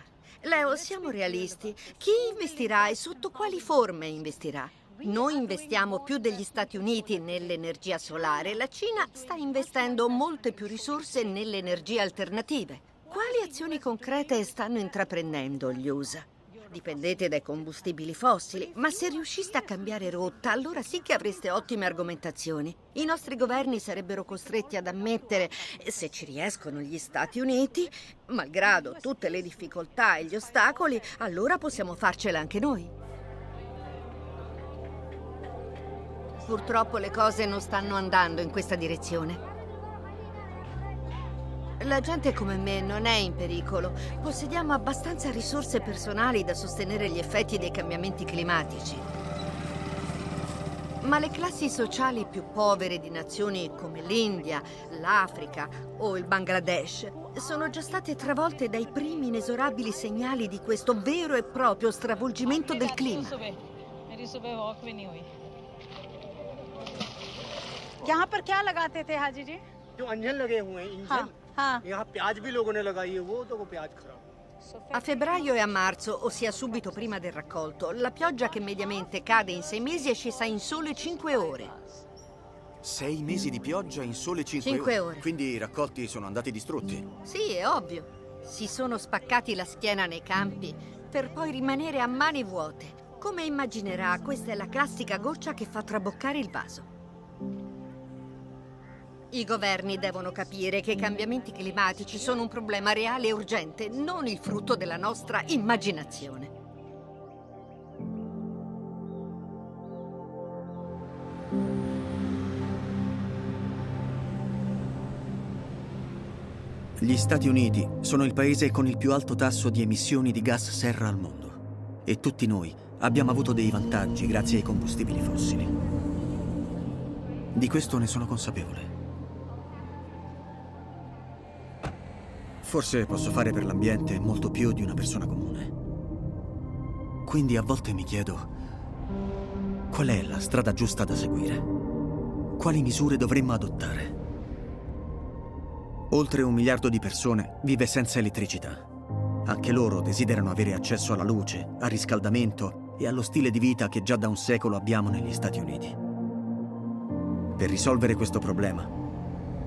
Leo, siamo realisti. Chi investirà e sotto quali forme investirà? Noi investiamo più degli Stati Uniti nell'energia solare. La Cina sta investendo molte più risorse nelle energie alternative. Quali azioni concrete stanno intraprendendo gli USA? Dipendete dai combustibili fossili, ma se riusciste a cambiare rotta, allora sì che avreste ottime argomentazioni. I nostri governi sarebbero costretti ad ammettere, se ci riescono gli Stati Uniti, malgrado tutte le difficoltà e gli ostacoli, allora possiamo farcela anche noi. Purtroppo le cose non stanno andando in questa direzione. La gente come me non è in pericolo. Possediamo abbastanza risorse personali da sostenere gli effetti dei cambiamenti climatici. Ma le classi sociali più povere di nazioni come l'India, l'Africa o il Bangladesh sono già state travolte dai primi inesorabili segnali di questo vero e proprio stravolgimento del clima. यहाँ पर क्या लगाते थे हाजी जी? जो अंजन लगे हुए हैं इंजन, यहाँ प्याज भी लोगों ने लगाई है, वो तो प्याज खराब। A febbraio e a marzo, ossia subito prima del raccolto, la pioggia che mediamente cade in 6 mesi è scesa in sole 5 ore. 6 mesi di pioggia in sole 5 ore. Quindi i raccolti sono andati distrutti. Sì, è ovvio. Si sono spaccati la schiena nei campi per poi rimanere a mani vuote. Come immaginerà, questa è la classica goccia che fa traboccare il vaso. I governi devono capire che i cambiamenti climatici sono un problema reale e urgente, non il frutto della nostra immaginazione. Gli Stati Uniti sono il paese con il più alto tasso di emissioni di gas serra al mondo. E tutti noi abbiamo avuto dei vantaggi grazie ai combustibili fossili. Di questo ne sono consapevole. Forse posso fare per l'ambiente molto più di una persona comune. Quindi a volte mi chiedo, qual è la strada giusta da seguire? Quali misure dovremmo adottare? Oltre 1 miliardo di persone vive senza elettricità. Anche loro desiderano avere accesso alla luce, al riscaldamento e allo stile di vita che già da un secolo abbiamo negli Stati Uniti. Per risolvere questo problema,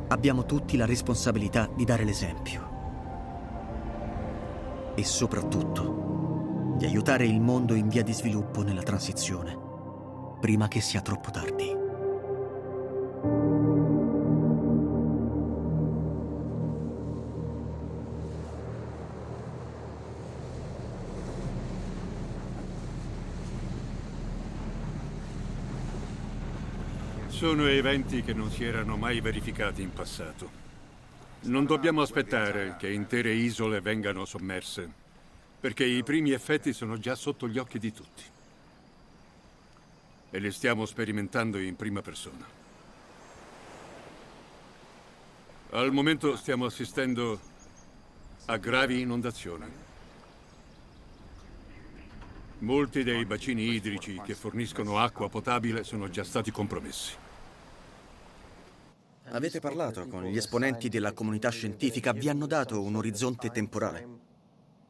abbiamo tutti la responsabilità di dare l'esempio. E soprattutto, di aiutare il mondo in via di sviluppo nella transizione, prima che sia troppo tardi. Sono eventi che non si erano mai verificati in passato. Non dobbiamo aspettare che intere isole vengano sommerse, perché i primi effetti sono già sotto gli occhi di tutti. E li stiamo sperimentando in prima persona. Al momento stiamo assistendo a gravi inondazioni. Molti dei bacini idrici che forniscono acqua potabile sono già stati compromessi. Avete parlato con gli esponenti della comunità scientifica? Vi hanno dato un orizzonte temporale?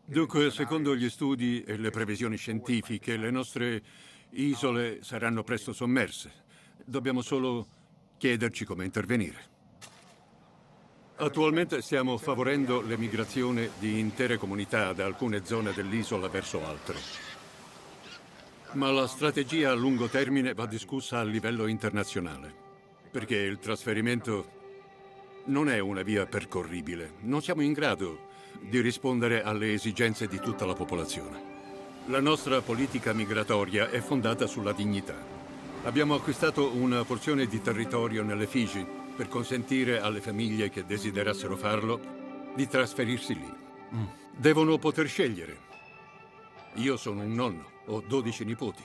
Dunque, secondo gli studi e le previsioni scientifiche, le nostre isole saranno presto sommerse. Dobbiamo solo chiederci come intervenire. Attualmente stiamo favorendo l'emigrazione di intere comunità da alcune zone dell'isola verso altre. Ma la strategia a lungo termine va discussa a livello internazionale. Perché il trasferimento non è una via percorribile. Non siamo in grado di rispondere alle esigenze di tutta la popolazione. La nostra politica migratoria è fondata sulla dignità. Abbiamo acquistato una porzione di territorio nelle Figi per consentire alle famiglie che desiderassero farlo di trasferirsi lì. Devono poter scegliere. Io sono un nonno, ho 12 nipoti.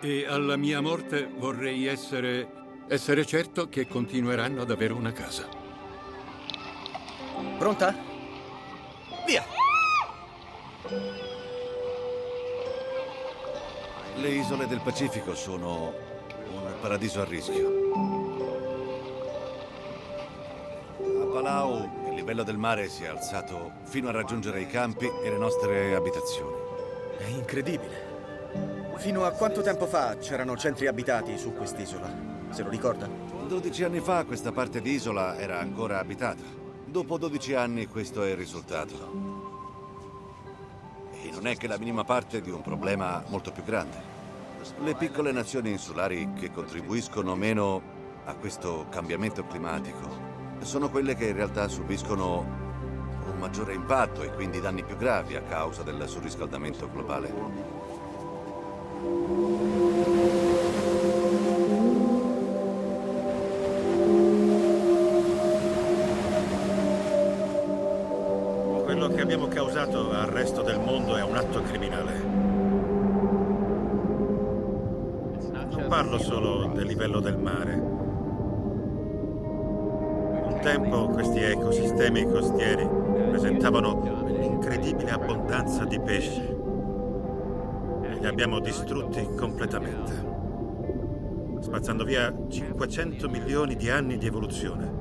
E alla mia morte vorrei essere certo che continueranno ad avere una casa. Pronta? Via! Le isole del Pacifico sono un paradiso a rischio. A Palau il livello del mare si è alzato fino a raggiungere i campi e le nostre abitazioni. È incredibile. Fino a quanto tempo fa c'erano centri abitati su quest'isola? Se lo ricorda? 12 anni fa questa parte di isola era ancora abitata. Dopo 12 anni questo è il risultato. E non è che la minima parte di un problema molto più grande. Le piccole nazioni insulari che contribuiscono meno a questo cambiamento climatico sono quelle che in realtà subiscono un maggiore impatto e quindi danni più gravi a causa del surriscaldamento globale. Quello che abbiamo causato al resto del mondo è un atto criminale. Non parlo solo del livello del mare. Un tempo questi ecosistemi costieri presentavano un'incredibile abbondanza di pesci e li abbiamo distrutti completamente, spazzando via 500 milioni di anni di evoluzione.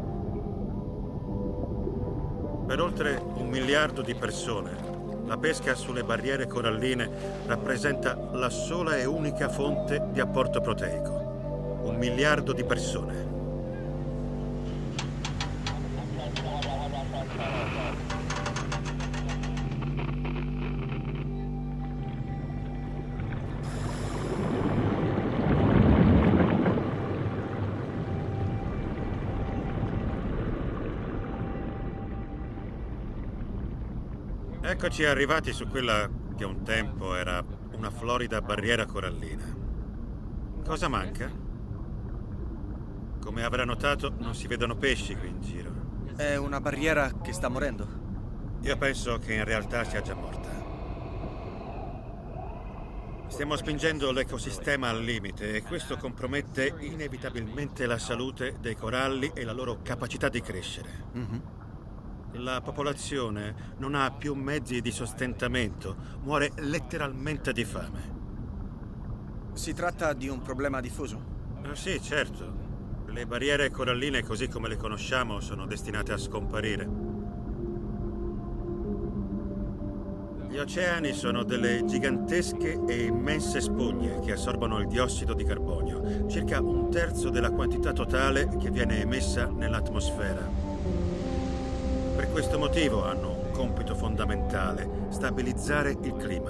Per oltre 1 miliardo di persone, la pesca sulle barriere coralline rappresenta la sola e unica fonte di apporto proteico. 1 miliardo di persone. Eccoci arrivati su quella che un tempo era una florida barriera corallina. Cosa manca? Come avrà notato, non si vedono pesci qui in giro. È una barriera che sta morendo? Io penso che in realtà sia già morta. Stiamo spingendo l'ecosistema al limite e questo compromette inevitabilmente la salute dei coralli e la loro capacità di crescere. La popolazione non ha più mezzi di sostentamento, muore letteralmente di fame. Si tratta di un problema diffuso? Sì, certo. Le barriere coralline, così come le conosciamo, sono destinate a scomparire. Gli Gli oceani sono delle gigantesche e immense spugne che assorbono il diossido di carbonio, circa un terzo della quantità totale che viene emessa nell'atmosfera. Per questo motivo hanno un compito fondamentale: stabilizzare il clima.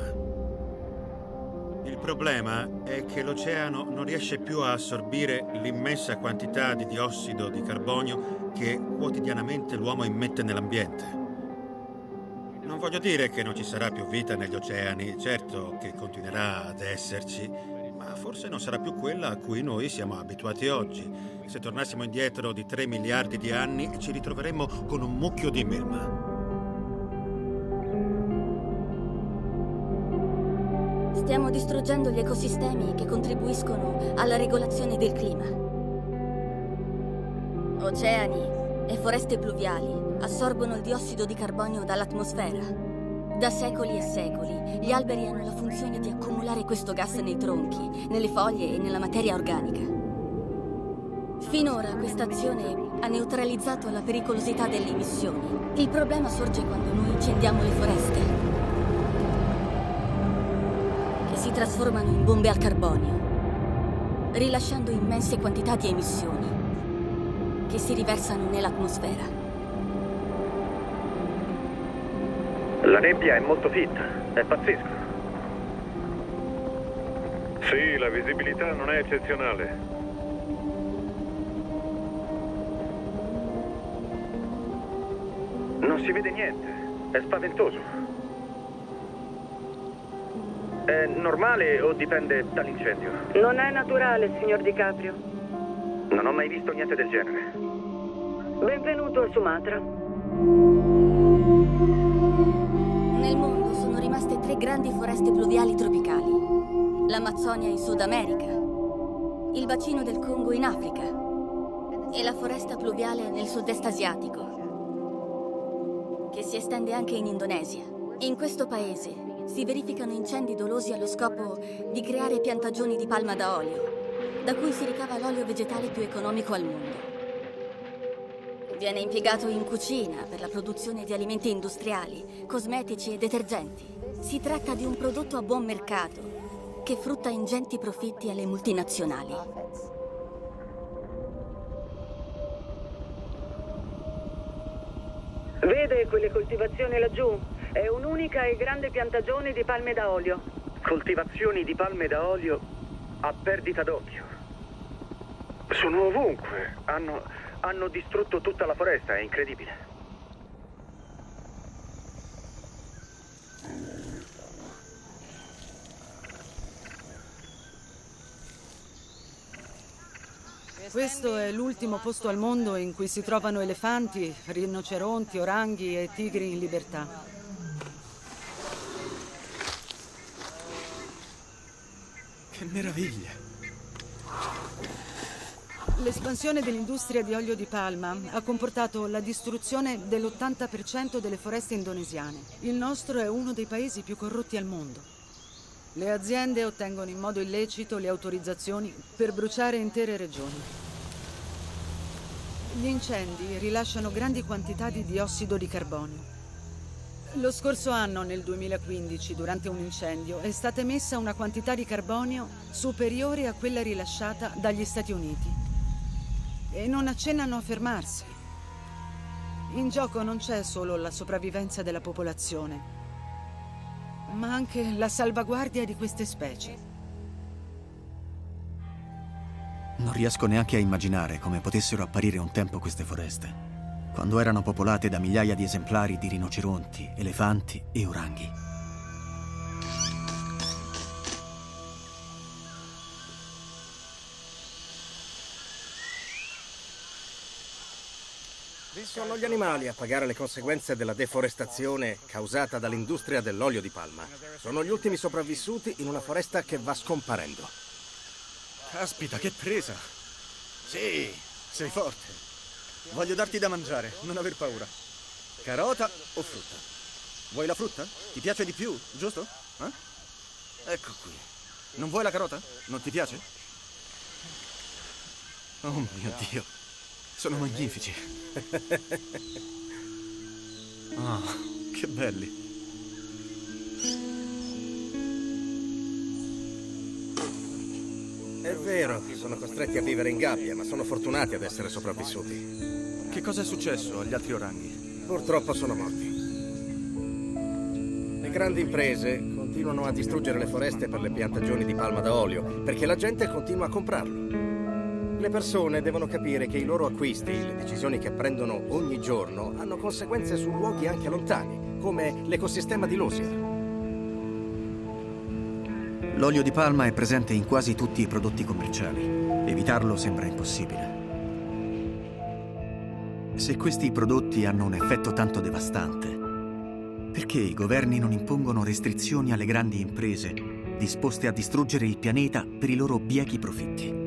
Il problema è che l'oceano non riesce più a assorbire l'immensa quantità di diossido di carbonio che quotidianamente l'uomo immette nell'ambiente. Non voglio dire che non ci sarà più vita negli oceani, certo che continuerà ad esserci, ma forse non sarà più quella a cui noi siamo abituati oggi. Se tornassimo indietro di 3 miliardi di anni, ci ritroveremmo con un mucchio di melma. Stiamo distruggendo gli ecosistemi che contribuiscono alla regolazione del clima. Oceani e foreste pluviali assorbono il diossido di carbonio dall'atmosfera. Da secoli e secoli, gli alberi hanno la funzione di accumulare questo gas nei tronchi, nelle foglie e nella materia organica. Finora questa azione ha neutralizzato la pericolosità delle emissioni. Il problema sorge quando noi incendiamo le foreste, che si trasformano in bombe al carbonio, rilasciando immense quantità di emissioni che si riversano nell'atmosfera. La nebbia è molto fitta, è pazzesco. Sì, la visibilità non è eccezionale. Non si vede niente, è spaventoso. È normale o dipende dall'incendio? Non è naturale, signor DiCaprio. Non ho mai visto niente del genere. Benvenuto a Sumatra. Nel mondo sono rimaste 3 grandi foreste pluviali tropicali. L'Amazzonia in Sud America, il bacino del Congo in Africa e la foresta pluviale nel sud-est asiatico, che si estende anche in Indonesia. In questo paese si verificano incendi dolosi allo scopo di creare piantagioni di palma da olio, da cui si ricava l'olio vegetale più economico al mondo. Viene impiegato in cucina per la produzione di alimenti industriali, cosmetici e detergenti. Si tratta di un prodotto a buon mercato che frutta ingenti profitti alle multinazionali. Vede quelle coltivazioni laggiù? È un'unica e grande piantagione di palme da olio. Coltivazioni di palme da olio a perdita d'occhio. Sono ovunque. Hanno distrutto tutta la foresta, è incredibile. Questo è l'ultimo posto al mondo in cui si trovano elefanti, rinoceronti, oranghi e tigri in libertà. Che meraviglia! L'espansione dell'industria di olio di palma ha comportato la distruzione dell'80% delle foreste indonesiane. Il nostro è uno dei paesi più corrotti al mondo. Le aziende ottengono in modo illecito le autorizzazioni per bruciare intere regioni. Gli incendi rilasciano grandi quantità di diossido di carbonio. Lo scorso anno, nel 2015, durante un incendio, è stata emessa una quantità di carbonio superiore a quella rilasciata dagli Stati Uniti. E non accennano a fermarsi. In gioco non c'è solo la sopravvivenza della popolazione, ma anche la salvaguardia di queste specie. Non riesco neanche a immaginare come potessero apparire un tempo queste foreste, quando erano popolate da migliaia di esemplari di rinoceronti, elefanti e oranghi. Sono gli animali a pagare le conseguenze della deforestazione causata dall'industria dell'olio di palma. Sono gli ultimi sopravvissuti in una foresta che va scomparendo. Caspita, che presa! Sì, sei forte. Voglio darti da mangiare, non aver paura. Carota o frutta? Vuoi la frutta? Ti piace di più, giusto? Ecco qui. Non vuoi la carota? Non ti piace? Oh mio Dio, sono magnifici. Oh, che belli. vero, sono costretti a vivere in gabbia, ma sono fortunati ad essere sopravvissuti. Che cosa è successo agli altri oranghi? Purtroppo sono morti. Le grandi imprese continuano a distruggere le foreste per le piantagioni di palma da olio, perché la gente continua a comprarlo. Le persone devono capire che i loro acquisti, le decisioni che prendono ogni giorno, hanno conseguenze su luoghi anche lontani, come l'ecosistema di Losier. L'olio di palma è presente in quasi tutti i prodotti commerciali. Evitarlo sembra impossibile. Se questi prodotti hanno un effetto tanto devastante, perché i governi non impongono restrizioni alle grandi imprese disposte a distruggere il pianeta per i loro biechi profitti?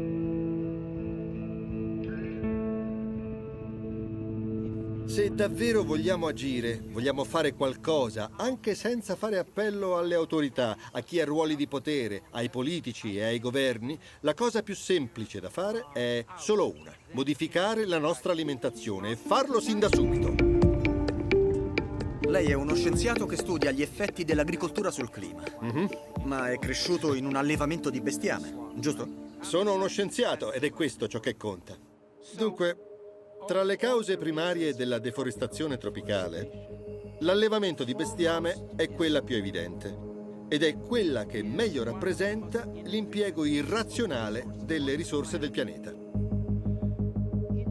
Se davvero vogliamo agire, vogliamo fare qualcosa, anche senza fare appello alle autorità, a chi ha ruoli di potere, ai politici e ai governi, la cosa più semplice da fare è solo una: modificare la nostra alimentazione e farlo sin da subito. Lei è uno scienziato che studia gli effetti dell'agricoltura sul clima, ma è cresciuto in un allevamento di bestiame, giusto? Sono uno scienziato ed è questo ciò che conta. Dunque, tra le cause primarie della deforestazione tropicale, l'allevamento di bestiame è quella più evidente ed è quella che meglio rappresenta l'impiego irrazionale delle risorse del pianeta.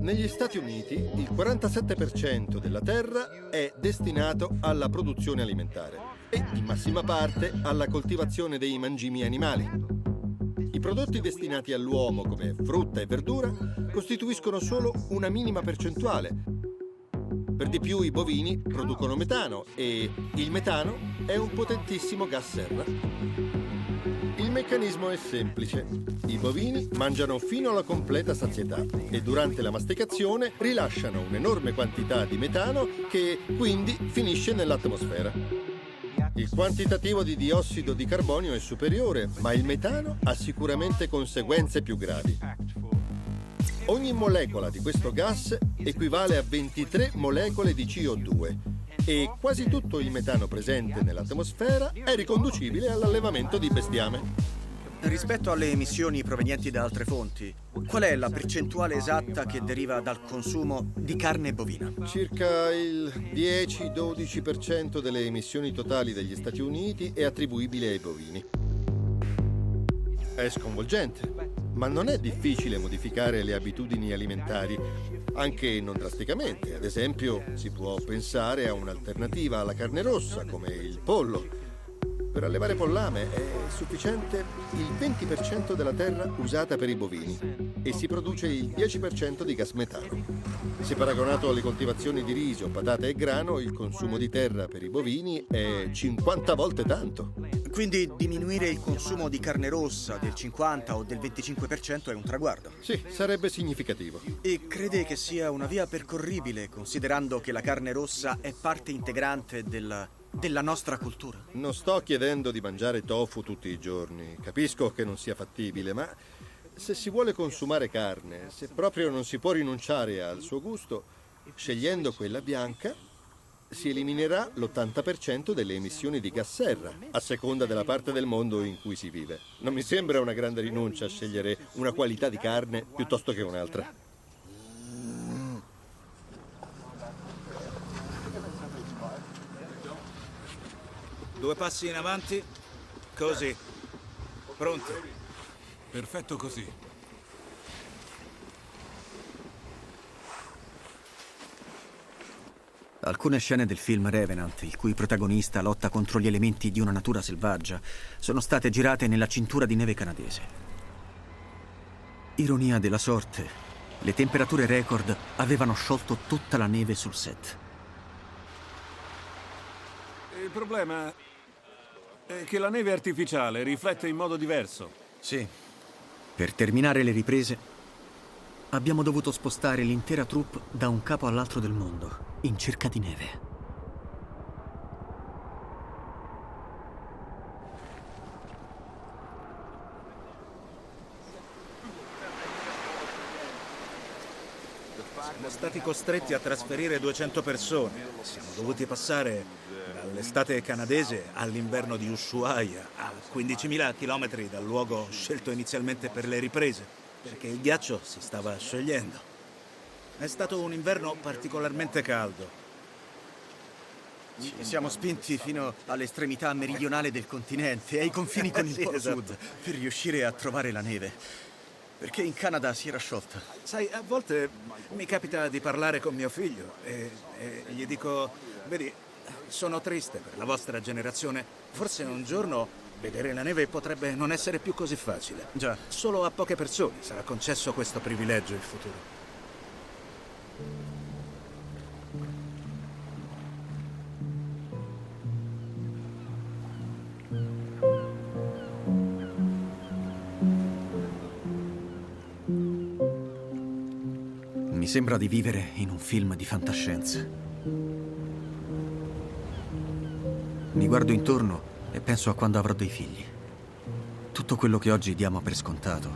Negli Stati Uniti il 47% della terra è destinato alla produzione alimentare e in massima parte alla coltivazione dei mangimi animali. I prodotti destinati all'uomo, come frutta e verdura, costituiscono solo una minima percentuale. Per di più i bovini producono metano e il metano è un potentissimo gas serra. Il meccanismo è semplice. I bovini mangiano fino alla completa sazietà e durante la masticazione rilasciano un'enorme quantità di metano che quindi finisce nell'atmosfera. Il quantitativo di diossido di carbonio è superiore, ma il metano ha sicuramente conseguenze più gravi. Ogni molecola di questo gas equivale a 23 molecole di CO2 e quasi tutto il metano presente nell'atmosfera è riconducibile all'allevamento di bestiame. Rispetto alle emissioni provenienti da altre fonti, qual è la percentuale esatta che deriva dal consumo di carne bovina? Circa il 10-12% delle emissioni totali degli Stati Uniti è attribuibile ai bovini. È sconvolgente, ma non è difficile modificare le abitudini alimentari, anche non drasticamente. Ad esempio, si può pensare a un'alternativa alla carne rossa, come il pollo. Per allevare pollame è sufficiente il 20% della terra usata per i bovini e si produce il 10% di gas metano. Se paragonato alle coltivazioni di riso, patate e grano, il consumo di terra per i bovini è 50 volte tanto. Quindi diminuire il consumo di carne rossa del 50 o del 25% è un traguardo? Sì, sarebbe significativo. E crede che sia una via percorribile, considerando che la carne rossa è parte integrante della nostra cultura? Non sto chiedendo di mangiare tofu tutti i giorni. Capisco che non sia fattibile, ma se si vuole consumare carne, se proprio non si può rinunciare al suo gusto, scegliendo quella bianca, si eliminerà l'80% delle emissioni di gas serra, a seconda della parte del mondo in cui si vive. Non mi sembra una grande rinuncia scegliere una qualità di carne piuttosto che un'altra. Due passi in avanti. Così. Pronto. Perfetto così. Alcune scene del film Revenant, il cui protagonista lotta contro gli elementi di una natura selvaggia, sono state girate nella cintura di neve canadese. Ironia della sorte, le temperature record avevano sciolto tutta la neve sul set. Il problema è che la neve artificiale riflette in modo diverso. Sì. Per terminare le riprese, abbiamo dovuto spostare l'intera troupe da un capo all'altro del mondo, in cerca di neve. Siamo stati costretti a trasferire 200 persone. Siamo dovuti passare dall'estate canadese all'inverno di Ushuaia, a 15.000 chilometri dal luogo scelto inizialmente per le riprese, perché il ghiaccio si stava sciogliendo. È stato un inverno particolarmente caldo. Ci siamo spinti fino all'estremità meridionale del continente, ai confini con il Sì, Polo esatto. Sud, per riuscire a trovare la neve. Perché in Canada si era sciolta. Sai, a volte mi capita di parlare con mio figlio e gli dico, vedi, sono triste per la vostra generazione. Forse un giorno vedere la neve potrebbe non essere più così facile. Già. Solo a poche persone sarà concesso questo privilegio in futuro. Mi sembra di vivere in un film di fantascienza. Mi guardo intorno e penso a quando avrò dei figli. Tutto quello che oggi diamo per scontato,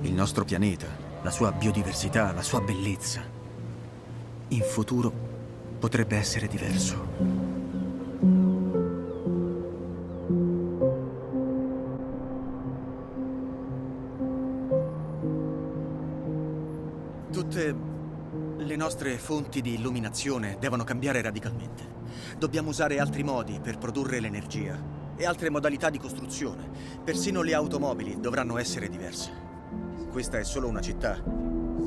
il nostro pianeta, la sua biodiversità, la sua bellezza, in futuro potrebbe essere diverso. Tutte le nostre fonti di illuminazione devono cambiare radicalmente. Dobbiamo usare altri modi per produrre l'energia e altre modalità di costruzione. Persino le automobili dovranno essere diverse. Questa è solo una città.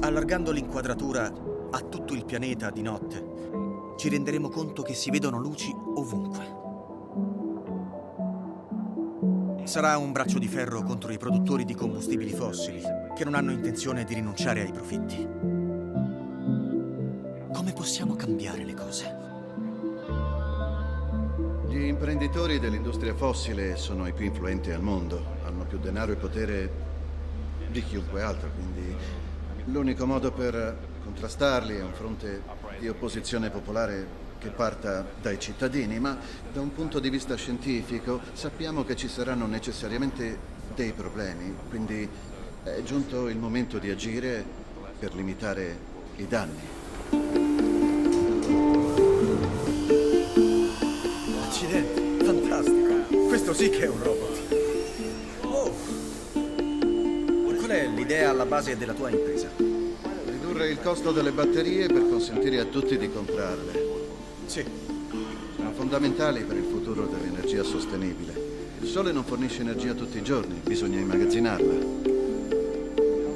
Allargando l'inquadratura a tutto il pianeta di notte, ci renderemo conto che si vedono luci ovunque. Sarà un braccio di ferro contro i produttori di combustibili fossili, che non hanno intenzione di rinunciare ai profitti. Come possiamo cambiare le cose? Gli imprenditori dell'industria fossile sono i più influenti al mondo, hanno più denaro e potere di chiunque altro, quindi l'unico modo per contrastarli è un fronte di opposizione popolare che parta dai cittadini, ma da un punto di vista scientifico sappiamo che ci saranno necessariamente dei problemi, quindi è giunto il momento di agire per limitare i danni. Accidenti, fantastico. Questo sì che è un robot. Oh! Qual è l'idea alla base della tua impresa? Ridurre il costo delle batterie per consentire a tutti di comprarle. Sì. Sono fondamentali per il futuro dell'energia sostenibile. Il sole non fornisce energia tutti i giorni, bisogna immagazzinarla.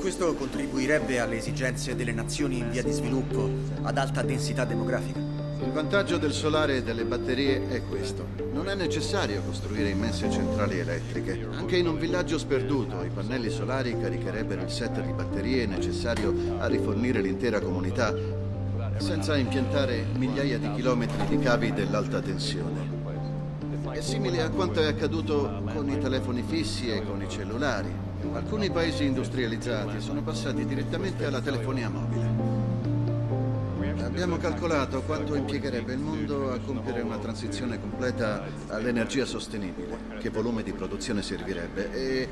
Questo contribuirebbe alle esigenze delle nazioni in via di sviluppo ad alta densità demografica. Il vantaggio del solare e delle batterie è questo. Non è necessario costruire immense centrali elettriche. Anche in un villaggio sperduto, i pannelli solari caricherebbero il set di batterie necessario a rifornire l'intera comunità, senza impiantare migliaia di chilometri di cavi dell'alta tensione. È simile a quanto è accaduto con i telefoni fissi e con i cellulari. Alcuni paesi industrializzati sono passati direttamente alla telefonia mobile. Abbiamo calcolato quanto impiegherebbe il mondo a compiere una transizione completa all'energia sostenibile, che volume di produzione servirebbe, e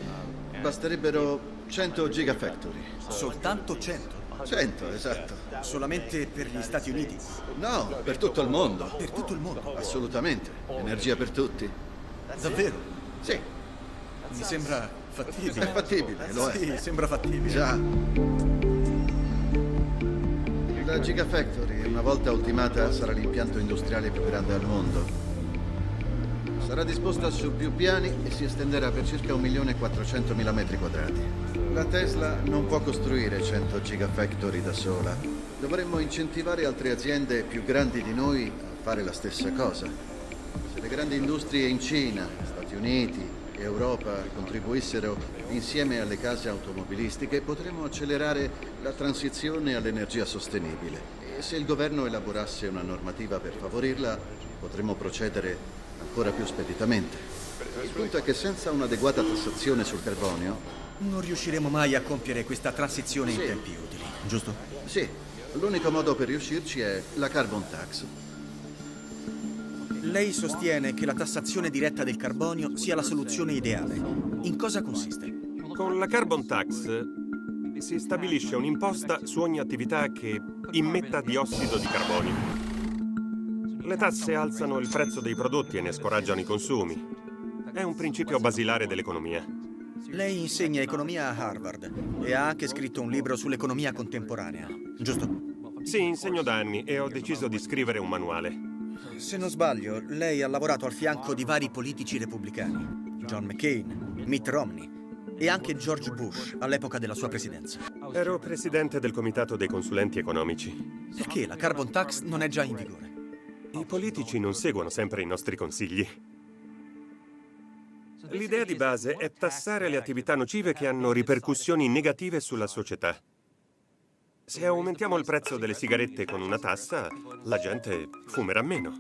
basterebbero 100 gigafactory. Soltanto 100? 100, esatto. Solamente per gli Stati Uniti? No, per tutto il mondo. Per tutto il mondo? Assolutamente. Energia per tutti. Davvero? Sì. Mi sembra fattibile. È fattibile, lo è. Sì, sembra fattibile. Già. La Gigafactory, una volta ultimata, sarà l'impianto industriale più grande al mondo. Sarà disposta su più piani e si estenderà per circa 1.400.000 metri quadrati. La Tesla non può costruire 100 Gigafactory da sola. Dovremmo incentivare altre aziende più grandi di noi a fare la stessa cosa. Se le grandi industrie in Cina, Stati Uniti e Europa contribuissero insieme alle case automobilistiche, potremmo accelerare la transizione all'energia sostenibile. E se il governo elaborasse una normativa per favorirla, potremmo procedere ancora più speditamente. Il punto è che senza un'adeguata tassazione sul carbonio non riusciremo mai a compiere questa transizione in tempi utili, giusto? Sì, l'unico modo per riuscirci è la carbon tax. Lei sostiene che la tassazione diretta del carbonio sia la soluzione ideale. In cosa consiste? Con la carbon tax si stabilisce un'imposta su ogni attività che immetta diossido di carbonio. Le tasse alzano il prezzo dei prodotti e ne scoraggiano i consumi. È un principio basilare dell'economia. Lei insegna economia a Harvard e ha anche scritto un libro sull'economia contemporanea, giusto? Sì, insegno da anni e ho deciso di scrivere un manuale. Se non sbaglio, lei ha lavorato al fianco di vari politici repubblicani. John McCain, Mitt Romney e anche George Bush all'epoca della sua presidenza. Ero presidente del comitato dei consulenti economici. Perché la carbon tax non è già in vigore? I politici non seguono sempre i nostri consigli. L'idea di base è tassare le attività nocive che hanno ripercussioni negative sulla società. Se aumentiamo il prezzo delle sigarette con una tassa, la gente fumerà meno.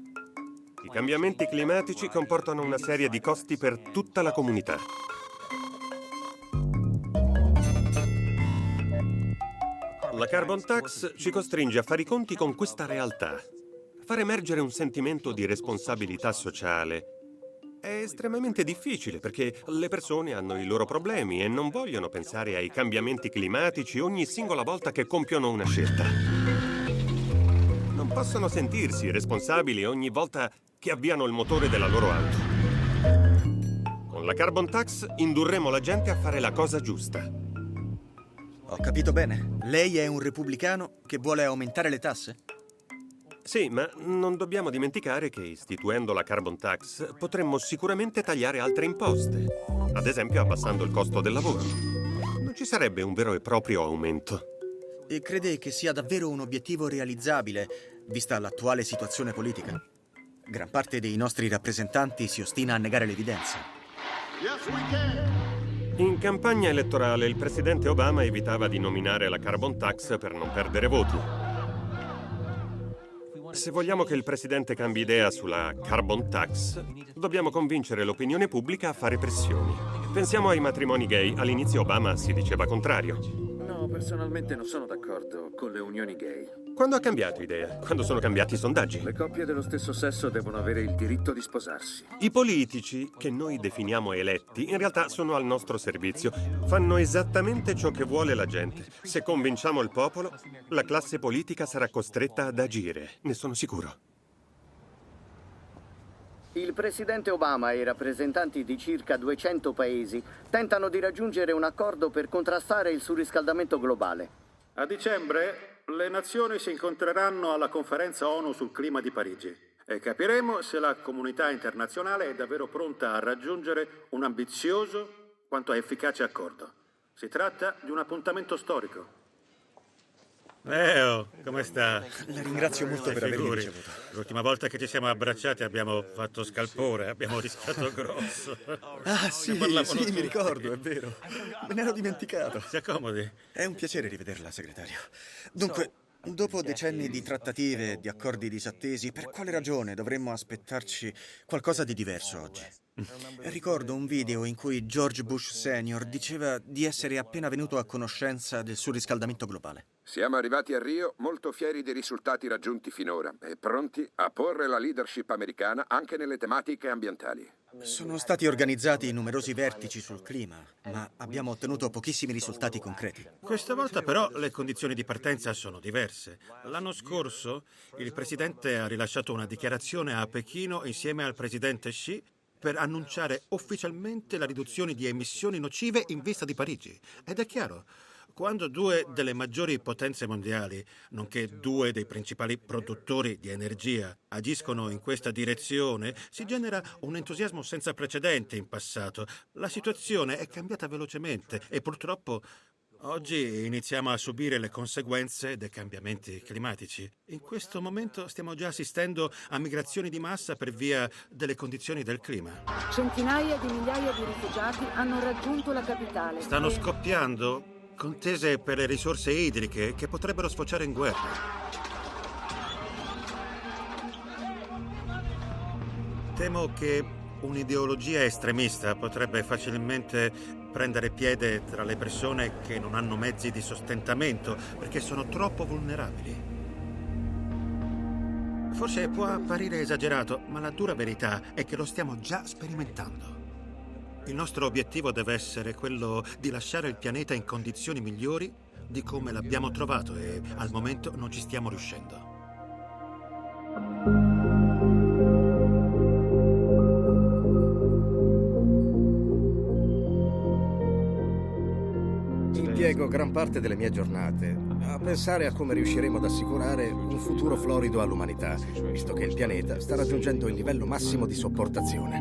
I cambiamenti climatici comportano una serie di costi per tutta la comunità. La carbon tax ci costringe a fare i conti con questa realtà. Far emergere un sentimento di responsabilità sociale è estremamente difficile perché le persone hanno i loro problemi e non vogliono pensare ai cambiamenti climatici ogni singola volta che compiono una scelta. Non possono sentirsi responsabili ogni volta che avviano il motore della loro auto. Con la carbon tax indurremo la gente a fare la cosa giusta. Ho capito bene. Lei è un repubblicano che vuole aumentare le tasse? Sì, ma non dobbiamo dimenticare che istituendo la carbon tax potremmo sicuramente tagliare altre imposte, ad esempio abbassando il costo del lavoro. Non ci sarebbe un vero e proprio aumento. E crede che sia davvero un obiettivo realizzabile, vista l'attuale situazione politica? Gran parte dei nostri rappresentanti si ostina a negare l'evidenza. In campagna elettorale il presidente Obama evitava di nominare la carbon tax per non perdere voti. Se vogliamo che il presidente cambi idea sulla carbon tax, dobbiamo convincere l'opinione pubblica a fare pressioni. Pensiamo ai matrimoni gay. All'inizio Obama si diceva contrario. No, personalmente non sono d'accordo con le unioni gay. Quando ha cambiato idea? Quando sono cambiati i sondaggi? Le coppie dello stesso sesso devono avere il diritto di sposarsi. I politici, che noi definiamo eletti, in realtà sono al nostro servizio. Fanno esattamente ciò che vuole la gente. Se convinciamo il popolo, la classe politica sarà costretta ad agire. Ne sono sicuro. Il presidente Obama e i rappresentanti di circa 200 paesi tentano di raggiungere un accordo per contrastare il surriscaldamento globale. A dicembre le nazioni si incontreranno alla conferenza ONU sul clima di Parigi e capiremo se la comunità internazionale è davvero pronta a raggiungere un ambizioso quanto efficace accordo. Si tratta di un appuntamento storico. Leo, come sta? La ringrazio molto per avermi ricevuto. L'ultima volta che ci siamo abbracciati abbiamo fatto scalpore, abbiamo rischiato grosso. Ah, sì, mi ricordo, è vero. Me ne ero dimenticato. Si accomodi. È un piacere rivederla, segretario. Dunque, dopo decenni di trattative e di accordi disattesi, per quale ragione dovremmo aspettarci qualcosa di diverso oggi? Ricordo un video in cui George Bush Senior diceva di essere appena venuto a conoscenza del surriscaldamento globale. Siamo arrivati a Rio molto fieri dei risultati raggiunti finora e pronti a porre la leadership americana anche nelle tematiche ambientali. Sono stati organizzati numerosi vertici sul clima, ma abbiamo ottenuto pochissimi risultati concreti. Questa volta però le condizioni di partenza sono diverse. L'anno scorso il presidente ha rilasciato una dichiarazione a Pechino insieme al presidente Xi per annunciare ufficialmente la riduzione di emissioni nocive in vista di Parigi. Ed è chiaro, quando due delle maggiori potenze mondiali, nonché due dei principali produttori di energia, agiscono in questa direzione, si genera un entusiasmo senza precedenti in passato. La situazione è cambiata velocemente e purtroppo oggi iniziamo a subire le conseguenze dei cambiamenti climatici. In questo momento stiamo già assistendo a migrazioni di massa per via delle condizioni del clima. Centinaia di migliaia di rifugiati hanno raggiunto la capitale. Stanno scoppiando contese per le risorse idriche che potrebbero sfociare in guerra. Temo che un'ideologia estremista potrebbe facilmente prendere piede tra le persone che non hanno mezzi di sostentamento perché sono troppo vulnerabili. Forse può apparire esagerato, ma la dura verità è che lo stiamo già sperimentando. Il nostro obiettivo deve essere quello di lasciare il pianeta in condizioni migliori di come l'abbiamo trovato e al momento non ci stiamo riuscendo. Impiego gran parte delle mie giornate a pensare a come riusciremo ad assicurare un futuro florido all'umanità, visto che il pianeta sta raggiungendo il livello massimo di sopportazione.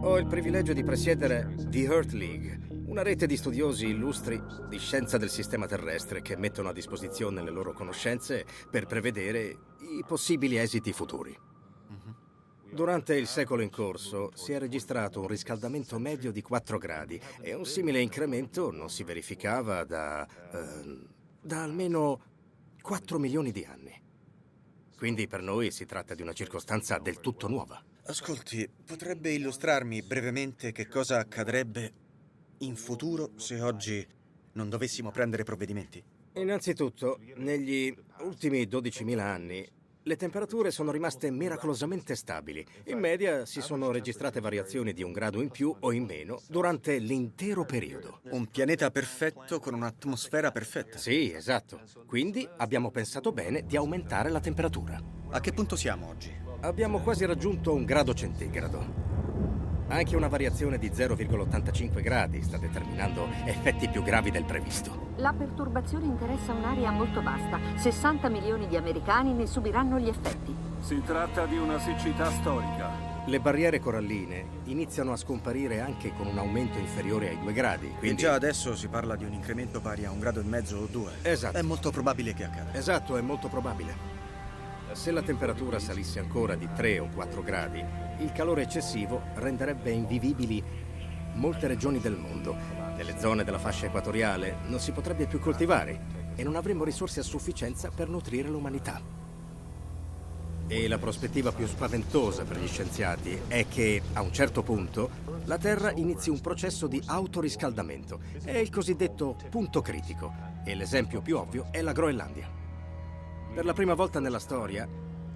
Ho il privilegio di presiedere The Earth League, una rete di studiosi illustri di scienza del sistema terrestre che mettono a disposizione le loro conoscenze per prevedere i possibili esiti futuri. Durante il secolo in corso si è registrato un riscaldamento medio di 4 gradi e un simile incremento non si verificava da almeno 4 milioni di anni. Quindi per noi si tratta di una circostanza del tutto nuova. Ascolti, potrebbe illustrarmi brevemente che cosa accadrebbe in futuro se oggi non dovessimo prendere provvedimenti? Innanzitutto, negli ultimi 12.000 anni, le temperature sono rimaste miracolosamente stabili. In media si sono registrate variazioni di 1 grado in più o in meno durante l'intero periodo. Un pianeta perfetto con un'atmosfera perfetta. Sì, esatto. Quindi abbiamo pensato bene di aumentare la temperatura. A che punto siamo oggi? Abbiamo quasi raggiunto 1 grado centigrado. Anche una variazione di 0,85 gradi sta determinando effetti più gravi del previsto. La perturbazione interessa un'area molto vasta. 60 milioni di americani ne subiranno gli effetti. Si tratta di una siccità storica. Le barriere coralline iniziano a scomparire anche con un aumento inferiore ai 2 gradi. Quindi E già adesso si parla di un incremento pari a 1,5 gradi o 2. Esatto. È molto probabile che accada. Esatto, è molto probabile. Se la temperatura salisse ancora di 3 o 4 gradi, il calore eccessivo renderebbe invivibili molte regioni del mondo. Nelle zone della fascia equatoriale non si potrebbe più coltivare e non avremmo risorse a sufficienza per nutrire l'umanità. E la prospettiva più spaventosa per gli scienziati è che, a un certo punto, la Terra inizi un processo di autoriscaldamento. È il cosiddetto punto critico, e l'esempio più ovvio è la Groenlandia. Per la prima volta nella storia,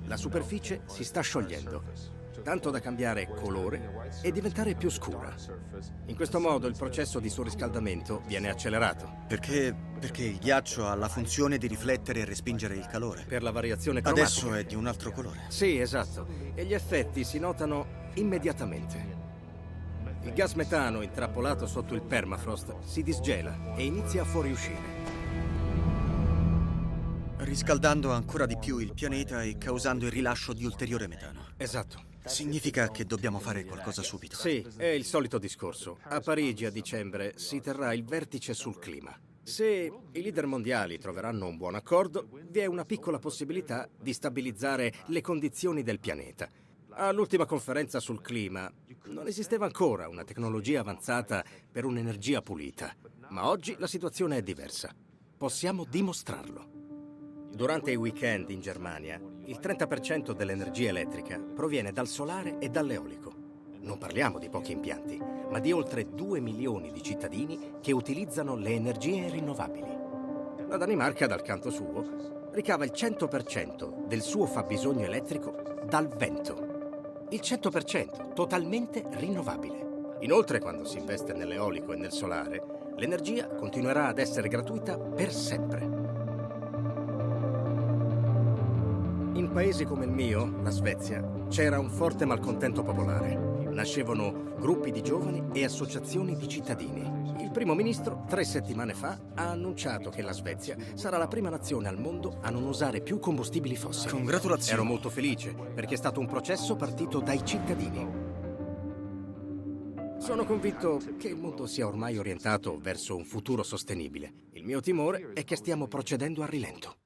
la superficie si sta sciogliendo, tanto da cambiare colore e diventare più scura. In questo modo il processo di surriscaldamento viene accelerato. Perché il ghiaccio ha la funzione di riflettere e respingere il calore. Per la variazione cromatica. Adesso è di un altro colore. Sì, esatto. E gli effetti si notano immediatamente. Il gas metano intrappolato sotto il permafrost si disgela e inizia a fuoriuscire, riscaldando ancora di più il pianeta e causando il rilascio di ulteriore metano. Esatto. Significa che dobbiamo fare qualcosa subito. Sì, è il solito discorso. A Parigi a dicembre si terrà il vertice sul clima. Se i leader mondiali troveranno un buon accordo, vi è una piccola possibilità di stabilizzare le condizioni del pianeta. All'ultima conferenza sul clima non esisteva ancora una tecnologia avanzata per un'energia pulita, ma oggi la situazione è diversa. Possiamo dimostrarlo. Durante i weekend in Germania, il 30% dell'energia elettrica proviene dal solare e dall'eolico. Non parliamo di pochi impianti, ma di oltre 2 milioni di cittadini che utilizzano le energie rinnovabili. La Danimarca, dal canto suo, ricava il 100% del suo fabbisogno elettrico dal vento. Il 100%, totalmente rinnovabile. Inoltre, quando si investe nell'eolico e nel solare, l'energia continuerà ad essere gratuita per sempre. In paesi come il mio, la Svezia, c'era un forte malcontento popolare. Nascevano gruppi di giovani e associazioni di cittadini. Il primo ministro, 3 settimane fa, ha annunciato che la Svezia sarà la prima nazione al mondo a non usare più combustibili fossili. Congratulazioni. Ero molto felice, perché è stato un processo partito dai cittadini. Sono convinto che il mondo sia ormai orientato verso un futuro sostenibile. Il mio timore è che stiamo procedendo a rilento.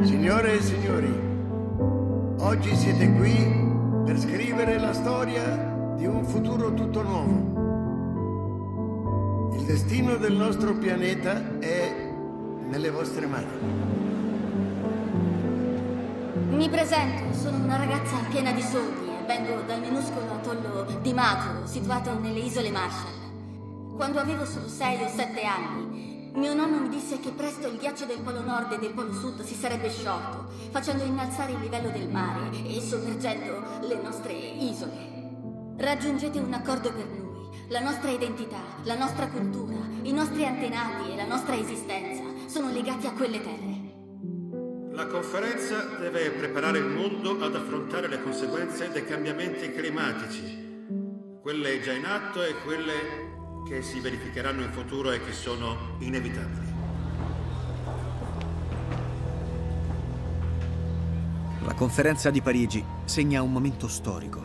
Signore e signori, oggi siete qui per scrivere la storia di un futuro tutto nuovo. Il destino del nostro pianeta è nelle vostre mani. Mi presento, sono una ragazza piena di sogni e vengo dal minuscolo atollo di Mako, situato nelle isole Marshall. Quando avevo solo 6 o 7 anni, Mio nonno mi disse che presto il ghiaccio del Polo Nord e del Polo Sud si sarebbe sciolto, facendo innalzare il livello del mare e sommergendo le nostre isole. Raggiungete un accordo per noi. La nostra identità, la nostra cultura, i nostri antenati e la nostra esistenza sono legati a quelle terre. La conferenza deve preparare il mondo ad affrontare le conseguenze dei cambiamenti climatici, quelle già in atto e quelle che si verificheranno in futuro e che sono inevitabili. La conferenza di Parigi segna un momento storico,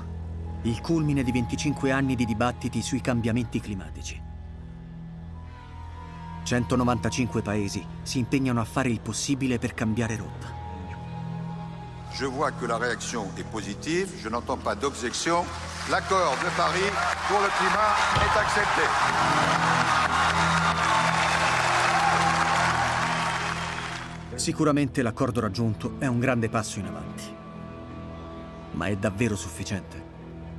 il culmine di 25 anni di dibattiti sui cambiamenti climatici. 195 paesi si impegnano a fare il possibile per cambiare rotta. Je vois que la réaction est positive, je n'entends pas d'objection. L'accord de Paris pour le climat est accepté. Sicuramente l'accordo raggiunto è un grande passo in avanti. Ma è davvero sufficiente?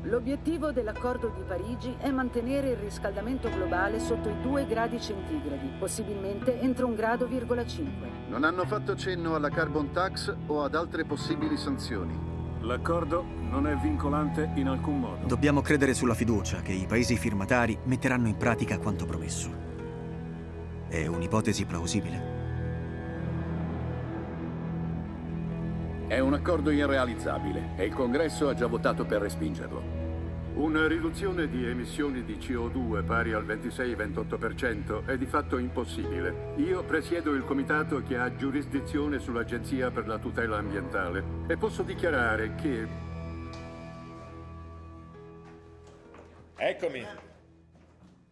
L'obiettivo dell'accordo di Parigi è mantenere il riscaldamento globale sotto i 2 gradi centigradi, possibilmente entro 1,5 gradi. Non hanno fatto cenno alla carbon tax o ad altre possibili sanzioni. L'accordo non è vincolante in alcun modo. Dobbiamo credere sulla fiducia che i paesi firmatari metteranno in pratica quanto promesso. È un'ipotesi plausibile? È un accordo irrealizzabile e il Congresso ha già votato per respingerlo. Una riduzione di emissioni di CO2 pari al 26-28% è di fatto impossibile. Io presiedo il comitato che ha giurisdizione sull'Agenzia per la tutela ambientale e posso dichiarare che... Eccomi.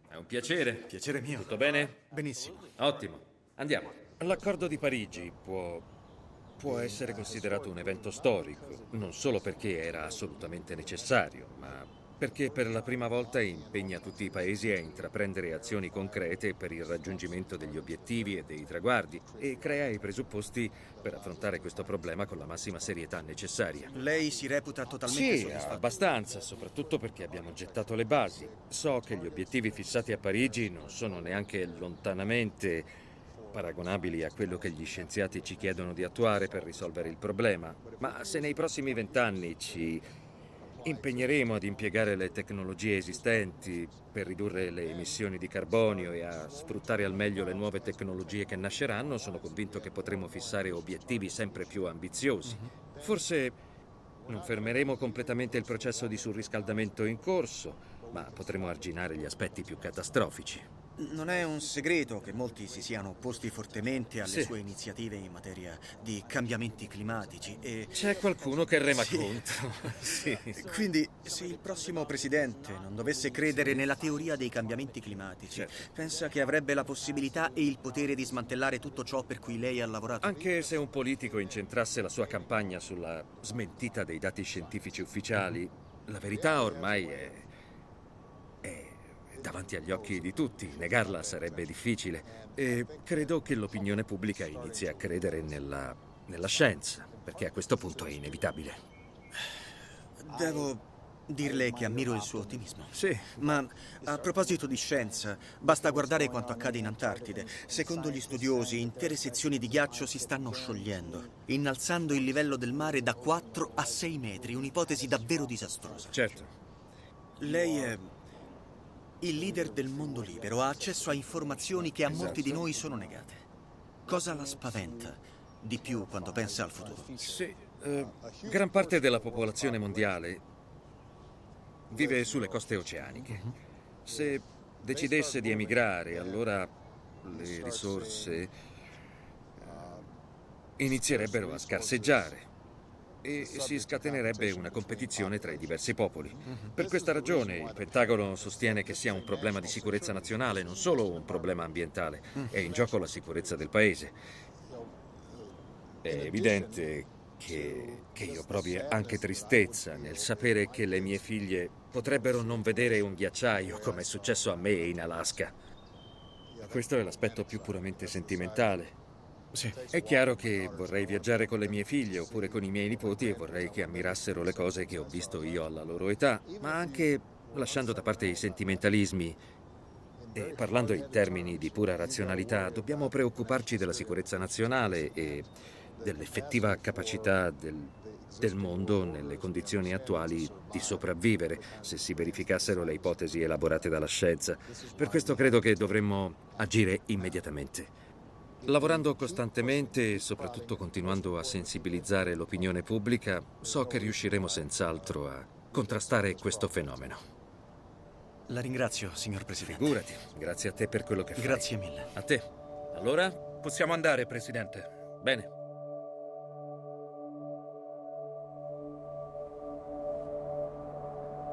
È un piacere. Piacere mio. Tutto bene? Benissimo. Ottimo. Andiamo. L'accordo di Parigi può essere considerato un evento storico, non solo perché era assolutamente necessario, ma perché per la prima volta impegna tutti i paesi a intraprendere azioni concrete per il raggiungimento degli obiettivi e dei traguardi e crea i presupposti per affrontare questo problema con la massima serietà necessaria. Lei si reputa totalmente soddisfatto? Sì, abbastanza, soprattutto perché abbiamo gettato le basi. So che gli obiettivi fissati a Parigi non sono neanche lontanamente paragonabili a quello che gli scienziati ci chiedono di attuare per risolvere il problema, ma se nei prossimi 20 anni ci impegneremo ad impiegare le tecnologie esistenti per ridurre le emissioni di carbonio e a sfruttare al meglio le nuove tecnologie che nasceranno, sono convinto che potremo fissare obiettivi sempre più ambiziosi. Forse non fermeremo completamente il processo di surriscaldamento in corso, ma potremo arginare gli aspetti più catastrofici. Non è un segreto che molti si siano opposti fortemente alle sue iniziative in materia di cambiamenti climatici e... C'è qualcuno che rema contro. Sì. Quindi, se il prossimo presidente non dovesse credere nella teoria dei cambiamenti climatici, pensa che avrebbe la possibilità e il potere di smantellare tutto ciò per cui lei ha lavorato? Anche se un politico incentrasse la sua campagna sulla smentita dei dati scientifici ufficiali, la verità ormai è davanti agli occhi di tutti. Negarla sarebbe difficile e credo che l'opinione pubblica inizi a credere nella scienza, perché a questo punto è inevitabile. Devo dirle che ammiro il suo ottimismo. Sì. Ma a proposito di scienza, basta guardare quanto accade in Antartide. Secondo gli studiosi, intere sezioni di ghiaccio si stanno sciogliendo, innalzando il livello del mare da 4 a 6 metri, un'ipotesi davvero disastrosa. Certo. Lei è il leader del mondo libero, ha accesso a informazioni che a molti di noi sono negate. Cosa la spaventa di più quando pensa al futuro? Sì, gran parte della popolazione mondiale vive sulle coste oceaniche. Se decidesse di emigrare, allora le risorse inizierebbero a scarseggiare e si scatenerebbe una competizione tra i diversi popoli. Per questa ragione il Pentagono sostiene che sia un problema di sicurezza nazionale, non solo un problema ambientale. È in gioco la sicurezza del paese. È evidente che io provi anche tristezza nel sapere che le mie figlie potrebbero non vedere un ghiacciaio come è successo a me in Alaska. Questo è l'aspetto più puramente sentimentale. Sì. È chiaro che vorrei viaggiare con le mie figlie oppure con i miei nipoti e vorrei che ammirassero le cose che ho visto io alla loro età, ma anche, lasciando da parte i sentimentalismi, E parlando in termini di pura razionalità, dobbiamo preoccuparci della sicurezza nazionale e dell'effettiva capacità del mondo nelle condizioni attuali di sopravvivere, se si verificassero le ipotesi elaborate dalla scienza. Per questo credo che dovremmo agire immediatamente. Lavorando costantemente e soprattutto continuando a sensibilizzare l'opinione pubblica, so che riusciremo senz'altro a contrastare questo fenomeno. La ringrazio, signor Presidente. Figurati, grazie a te per quello che fai. Grazie mille. A te. Allora, possiamo andare, Presidente. Bene.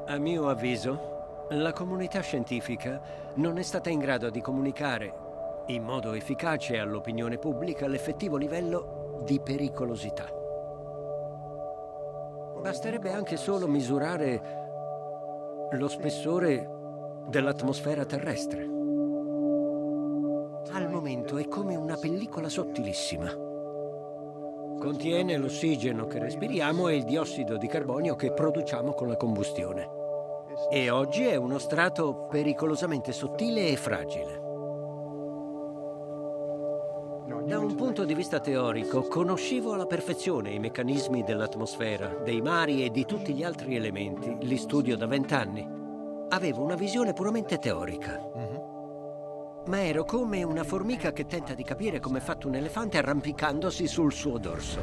A mio avviso, la comunità scientifica non è stata in grado di comunicare in modo efficace all'opinione pubblica l'effettivo livello di pericolosità. Basterebbe anche solo misurare lo spessore dell'atmosfera terrestre. Al momento è come una pellicola sottilissima. Contiene l'ossigeno che respiriamo e il diossido di carbonio che produciamo con la combustione. E oggi è uno strato pericolosamente sottile e fragile. Da un punto di vista teorico, conoscevo alla perfezione i meccanismi dell'atmosfera, dei mari e di tutti gli altri elementi. Li studio da 20 anni. Avevo una visione puramente teorica. Ma ero come una formica che tenta di capire come è fatto un elefante arrampicandosi sul suo dorso.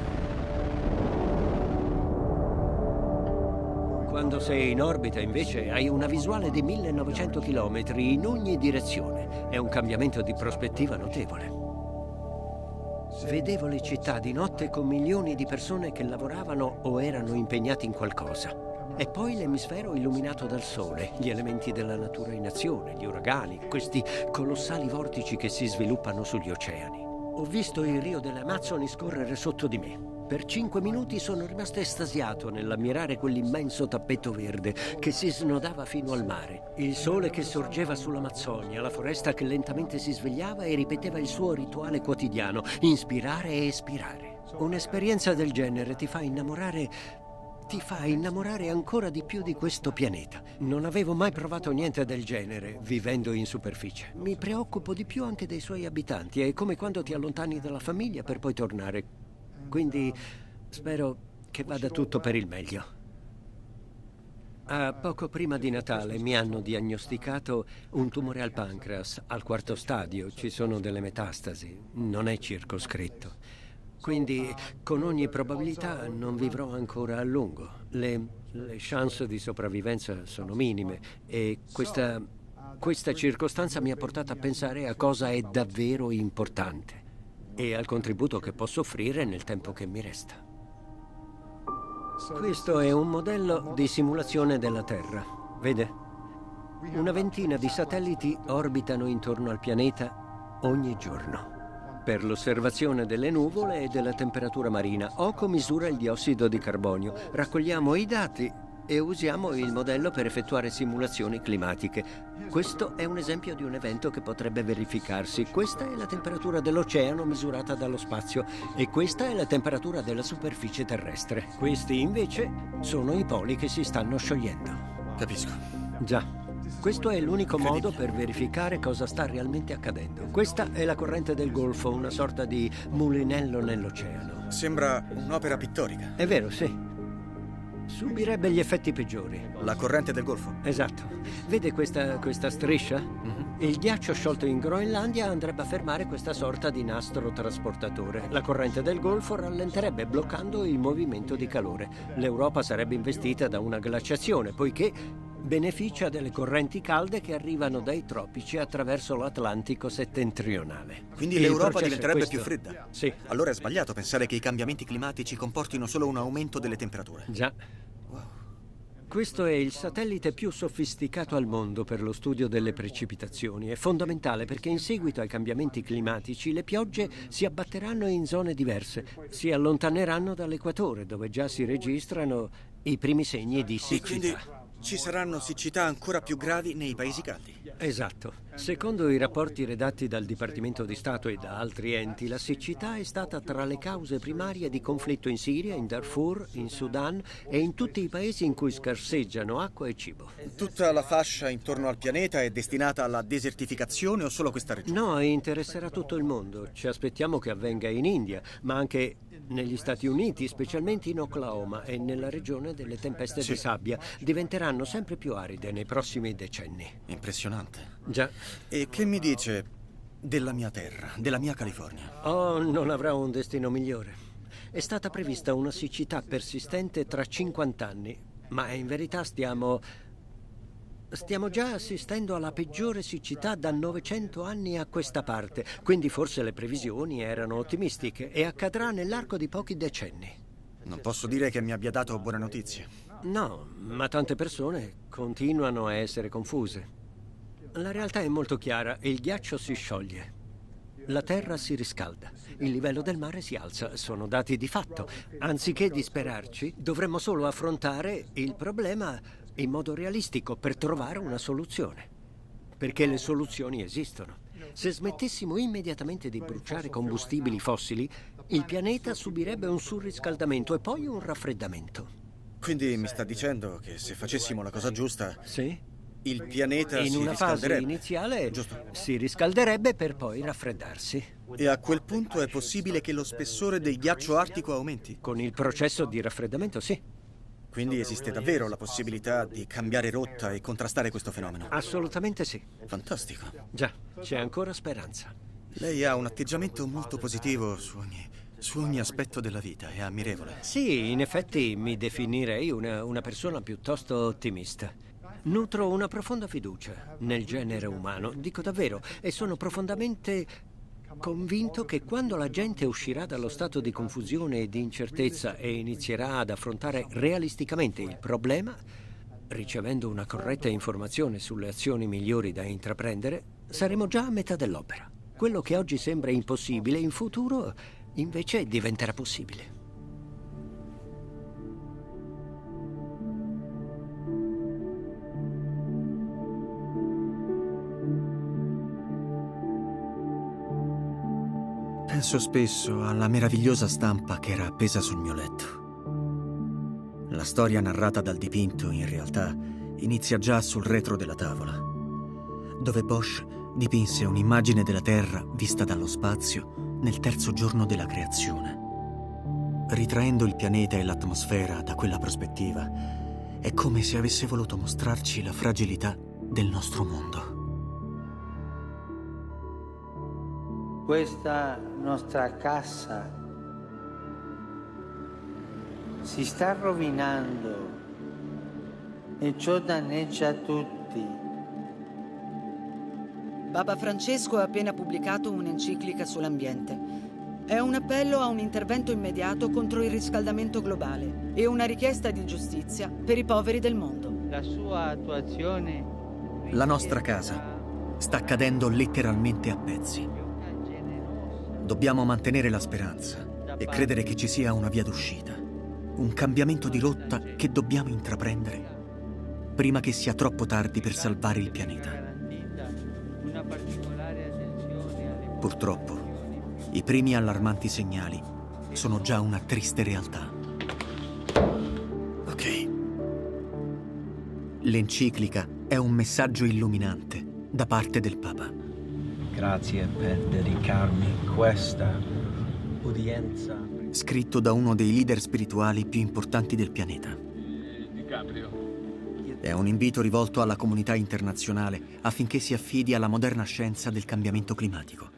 Quando sei in orbita, invece, hai una visuale di 1900 km in ogni direzione. È un cambiamento di prospettiva notevole. Vedevo le città di notte con milioni di persone che lavoravano o erano impegnati in qualcosa. E poi l'emisfero illuminato dal sole, gli elementi della natura in azione, gli uragani, questi colossali vortici che si sviluppano sugli oceani. Ho visto il Rio delle Amazzoni scorrere sotto di me. Per 5 minuti sono rimasto estasiato nell'ammirare quell'immenso tappeto verde che si snodava fino al mare. Il sole che sorgeva sull'Amazzonia, la foresta che lentamente si svegliava e ripeteva il suo rituale quotidiano, inspirare e espirare. Un'esperienza del genere ti fa innamorare ancora di più di questo pianeta. Non avevo mai provato niente del genere vivendo in superficie. Mi preoccupo di più anche dei suoi abitanti. È come quando ti allontani dalla famiglia per poi tornare. Quindi spero che vada tutto per il meglio. A poco prima di Natale mi hanno diagnosticato un tumore al pancreas, al 4° stadio. Ci sono delle metastasi, non è circoscritto. Quindi, con ogni probabilità, non vivrò ancora a lungo. Le chance di sopravvivenza sono minime e questa circostanza mi ha portato a pensare a cosa è davvero importante e al contributo che posso offrire nel tempo che mi resta. Questo è un modello di simulazione della Terra. Vede? Una ventina di satelliti orbitano intorno al pianeta ogni giorno. Per l'osservazione delle nuvole e della temperatura marina, OCO misura il diossido di carbonio. Raccogliamo i dati e usiamo il modello per effettuare simulazioni climatiche. Questo è un esempio di un evento che potrebbe verificarsi. Questa è la temperatura dell'oceano misurata dallo spazio e questa è la temperatura della superficie terrestre. Questi invece sono i poli che si stanno sciogliendo. Capisco. Già. Questo è l'unico modo per verificare cosa sta realmente accadendo. Questa è la corrente del Golfo, una sorta di mulinello nell'oceano. Sembra un'opera pittorica. È vero, sì. Subirebbe gli effetti peggiori. La corrente del Golfo? Esatto. Vede questa striscia? Il ghiaccio sciolto in Groenlandia andrebbe a fermare questa sorta di nastro trasportatore. La corrente del Golfo rallenterebbe bloccando il movimento di calore. L'Europa sarebbe investita da una glaciazione, poiché beneficia delle correnti calde che arrivano dai tropici attraverso l'Atlantico settentrionale. Quindi l'Europa diventerebbe più fredda? Sì. Allora è sbagliato pensare che i cambiamenti climatici comportino solo un aumento delle temperature. Già. Wow. Questo è il satellite più sofisticato al mondo per lo studio delle precipitazioni. È fondamentale perché in seguito ai cambiamenti climatici le piogge si abbatteranno in zone diverse, si allontaneranno dall'equatore dove già si registrano i primi segni di siccità. Ci saranno siccità ancora più gravi nei paesi caldi. Esatto. Secondo i rapporti redatti dal Dipartimento di Stato e da altri enti, la siccità è stata tra le cause primarie di conflitto in Siria, in Darfur, in Sudan e in tutti i paesi in cui scarseggiano acqua e cibo. Tutta la fascia intorno al pianeta è destinata alla desertificazione o solo questa regione? No, interesserà tutto il mondo. Ci aspettiamo che avvenga in India, ma anche negli Stati Uniti, specialmente in Oklahoma e nella regione delle tempeste di sabbia. Diventeranno sempre più aride nei prossimi decenni. Impressionante. Già. E che mi dice della mia terra, della mia California? Oh, non avrà un destino migliore. È stata prevista una siccità persistente tra 50 anni, ma in verità stiamo già assistendo alla peggiore siccità da 900 anni a questa parte, quindi forse le previsioni erano ottimistiche e accadrà nell'arco di pochi decenni. Non posso dire che mi abbia dato buone notizie. No, ma tante persone continuano a essere confuse. La realtà è molto chiara: il ghiaccio si scioglie, la terra si riscalda, il livello del mare si alza, sono dati di fatto. Anziché disperarci, dovremmo solo affrontare il problema in modo realistico per trovare una soluzione. Perché le soluzioni esistono. Se smettessimo immediatamente di bruciare combustibili fossili, il pianeta subirebbe un surriscaldamento e poi un raffreddamento. Quindi mi sta dicendo che se facessimo la cosa giusta, sì, il pianeta in si una fase riscalderebbe. iniziale Giusto. si riscalderebbe per poi raffreddarsi. E a quel punto è possibile che lo spessore del ghiaccio artico aumenti? Con il processo di raffreddamento, sì. Quindi esiste davvero la possibilità di cambiare rotta e contrastare questo fenomeno? Assolutamente sì. Fantastico. Già, c'è ancora speranza. Lei ha un atteggiamento molto positivo su ogni aspetto della vita, è ammirevole. Sì, in effetti mi definirei una persona piuttosto ottimista. Nutro una profonda fiducia nel genere umano, dico davvero, e sono profondamente convinto che quando la gente uscirà dallo stato di confusione e di incertezza e inizierà ad affrontare realisticamente il problema, ricevendo una corretta informazione sulle azioni migliori da intraprendere, saremo già a metà dell'opera. Quello che oggi sembra impossibile, in futuro invece diventerà possibile. Penso spesso alla meravigliosa stampa che era appesa sul mio letto. La storia narrata dal dipinto, in realtà, inizia già sul retro della tavola, dove Bosch dipinse un'immagine della Terra vista dallo spazio nel terzo giorno della creazione. Ritraendo il pianeta e l'atmosfera da quella prospettiva, è come se avesse voluto mostrarci la fragilità del nostro mondo. Questa nostra casa si sta rovinando e ciò danneggia tutti. Papa Francesco ha appena pubblicato un'enciclica sull'ambiente. È un appello a un intervento immediato contro il riscaldamento globale e una richiesta di giustizia per i poveri del mondo. La sua attuazione... La nostra casa sta cadendo letteralmente a pezzi. Dobbiamo mantenere la speranza e credere che ci sia una via d'uscita, un cambiamento di rotta che dobbiamo intraprendere prima che sia troppo tardi per salvare il pianeta. Purtroppo, i primi allarmanti segnali sono già una triste realtà. Ok. L'enciclica è un messaggio illuminante da parte del Papa. Grazie per dedicarmi questa udienza. Scritto da uno dei leader spirituali più importanti del pianeta. È un invito rivolto alla comunità internazionale affinché si affidi alla moderna scienza del cambiamento climatico.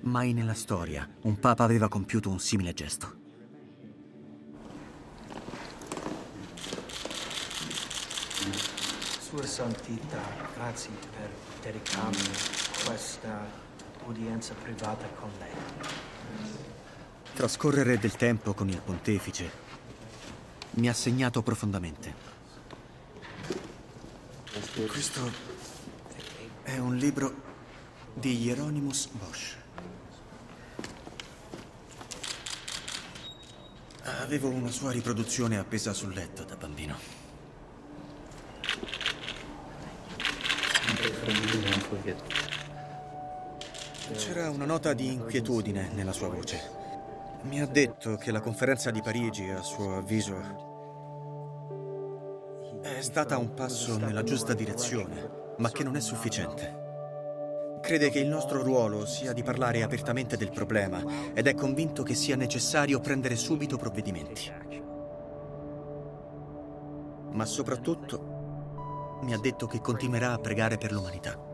Mai nella storia un Papa aveva compiuto un simile gesto. Sua Santità, grazie per dedicarmi questa udienza privata con lei. Trascorrere del tempo con il pontefice mi ha segnato profondamente. Questo è un libro di Hieronymus Bosch. Avevo una sua riproduzione appesa sul letto da bambino. C'era una nota di inquietudine nella sua voce. Mi ha detto che la conferenza di Parigi, a suo avviso, è stata un passo nella giusta direzione, ma che non è sufficiente. Crede che il nostro ruolo sia di parlare apertamente del problema ed è convinto che sia necessario prendere subito provvedimenti. Ma soprattutto mi ha detto che continuerà a pregare per l'umanità.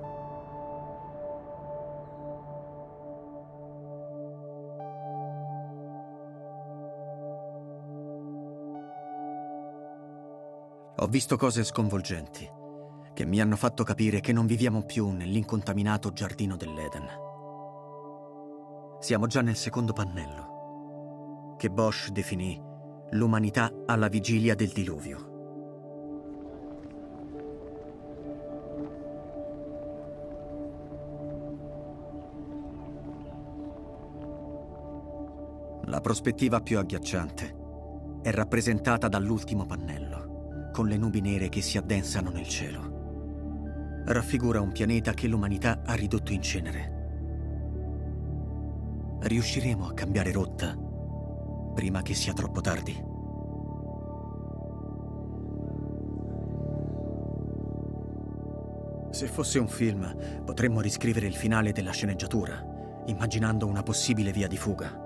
Ho visto cose sconvolgenti che mi hanno fatto capire che non viviamo più nell'incontaminato giardino dell'Eden. Siamo già nel secondo pannello, che Bosch definì l'umanità alla vigilia del diluvio. La prospettiva più agghiacciante è rappresentata dall'ultimo pannello, con le nubi nere che si addensano nel cielo. Raffigura un pianeta che l'umanità ha ridotto in cenere. Riusciremo a cambiare rotta prima che sia troppo tardi? Se fosse un film, potremmo riscrivere il finale della sceneggiatura, immaginando una possibile via di fuga.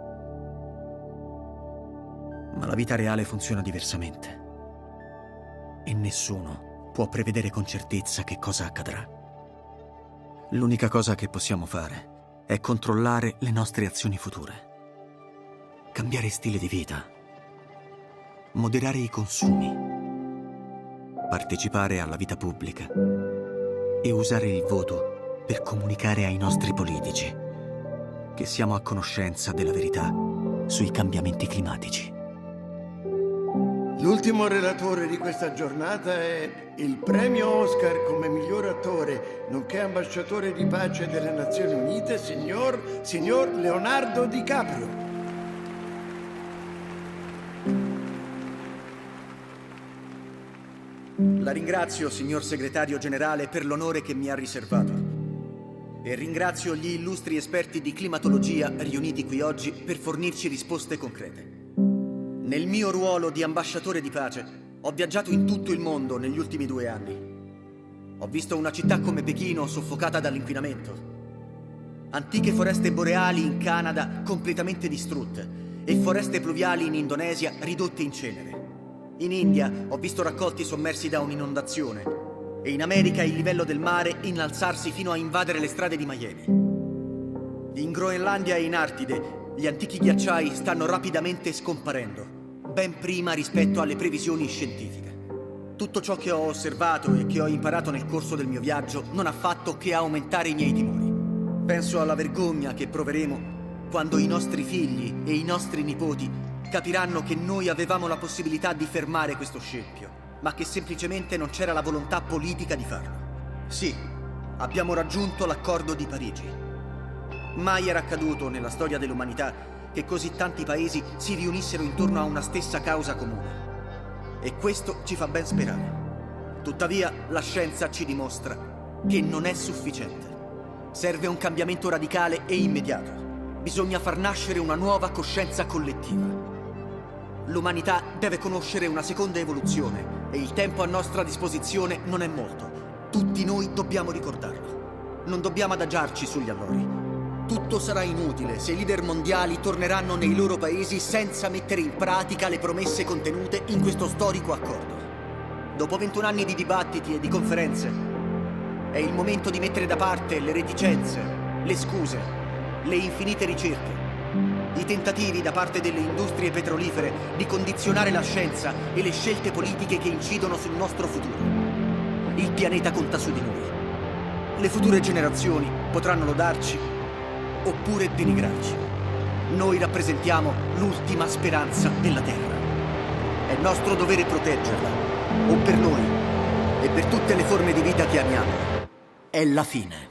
Ma la vita reale funziona diversamente. E nessuno può prevedere con certezza che cosa accadrà. L'unica cosa che possiamo fare è controllare le nostre azioni future. Cambiare stile di vita. Moderare i consumi. Partecipare alla vita pubblica. E usare il voto per comunicare ai nostri politici che siamo a conoscenza della verità sui cambiamenti climatici. L'ultimo relatore di questa giornata è il premio Oscar come miglior attore, nonché ambasciatore di pace delle Nazioni Unite, signor Leonardo DiCaprio. La ringrazio, signor segretario generale, per l'onore che mi ha riservato. E ringrazio gli illustri esperti di climatologia riuniti qui oggi per fornirci risposte concrete. Nel mio ruolo di ambasciatore di pace, ho viaggiato in tutto il mondo negli ultimi 2 anni. Ho visto una città come Pechino soffocata dall'inquinamento, antiche foreste boreali in Canada completamente distrutte e foreste pluviali in Indonesia ridotte in cenere. In India ho visto raccolti sommersi da un'inondazione e in America il livello del mare innalzarsi fino a invadere le strade di Miami. In Groenlandia e in Artide gli antichi ghiacciai stanno rapidamente scomparendo, ben prima rispetto alle previsioni scientifiche. Tutto ciò che ho osservato e che ho imparato nel corso del mio viaggio non ha fatto che aumentare i miei timori. Penso alla vergogna che proveremo quando i nostri figli e i nostri nipoti capiranno che noi avevamo la possibilità di fermare questo scempio, ma che semplicemente non c'era la volontà politica di farlo. Sì, abbiamo raggiunto l'accordo di Parigi. Mai era accaduto nella storia dell'umanità che così tanti paesi si riunissero intorno a una stessa causa comune. E questo ci fa ben sperare. Tuttavia, la scienza ci dimostra che non è sufficiente. Serve un cambiamento radicale e immediato. Bisogna far nascere una nuova coscienza collettiva. L'umanità deve conoscere una seconda evoluzione e il tempo a nostra disposizione non è molto. Tutti noi dobbiamo ricordarlo. Non dobbiamo adagiarci sugli allori. Tutto sarà inutile se i leader mondiali torneranno nei loro paesi senza mettere in pratica le promesse contenute in questo storico accordo. Dopo 21 anni di dibattiti e di conferenze, è il momento di mettere da parte le reticenze, le scuse, le infinite ricerche, i tentativi da parte delle industrie petrolifere di condizionare la scienza e le scelte politiche che incidono sul nostro futuro. Il pianeta conta su di noi. Le future generazioni potranno lodarci oppure denigrarci. Noi rappresentiamo l'ultima speranza della Terra. È nostro dovere proteggerla, o per noi e per tutte le forme di vita che amiamo. È la fine.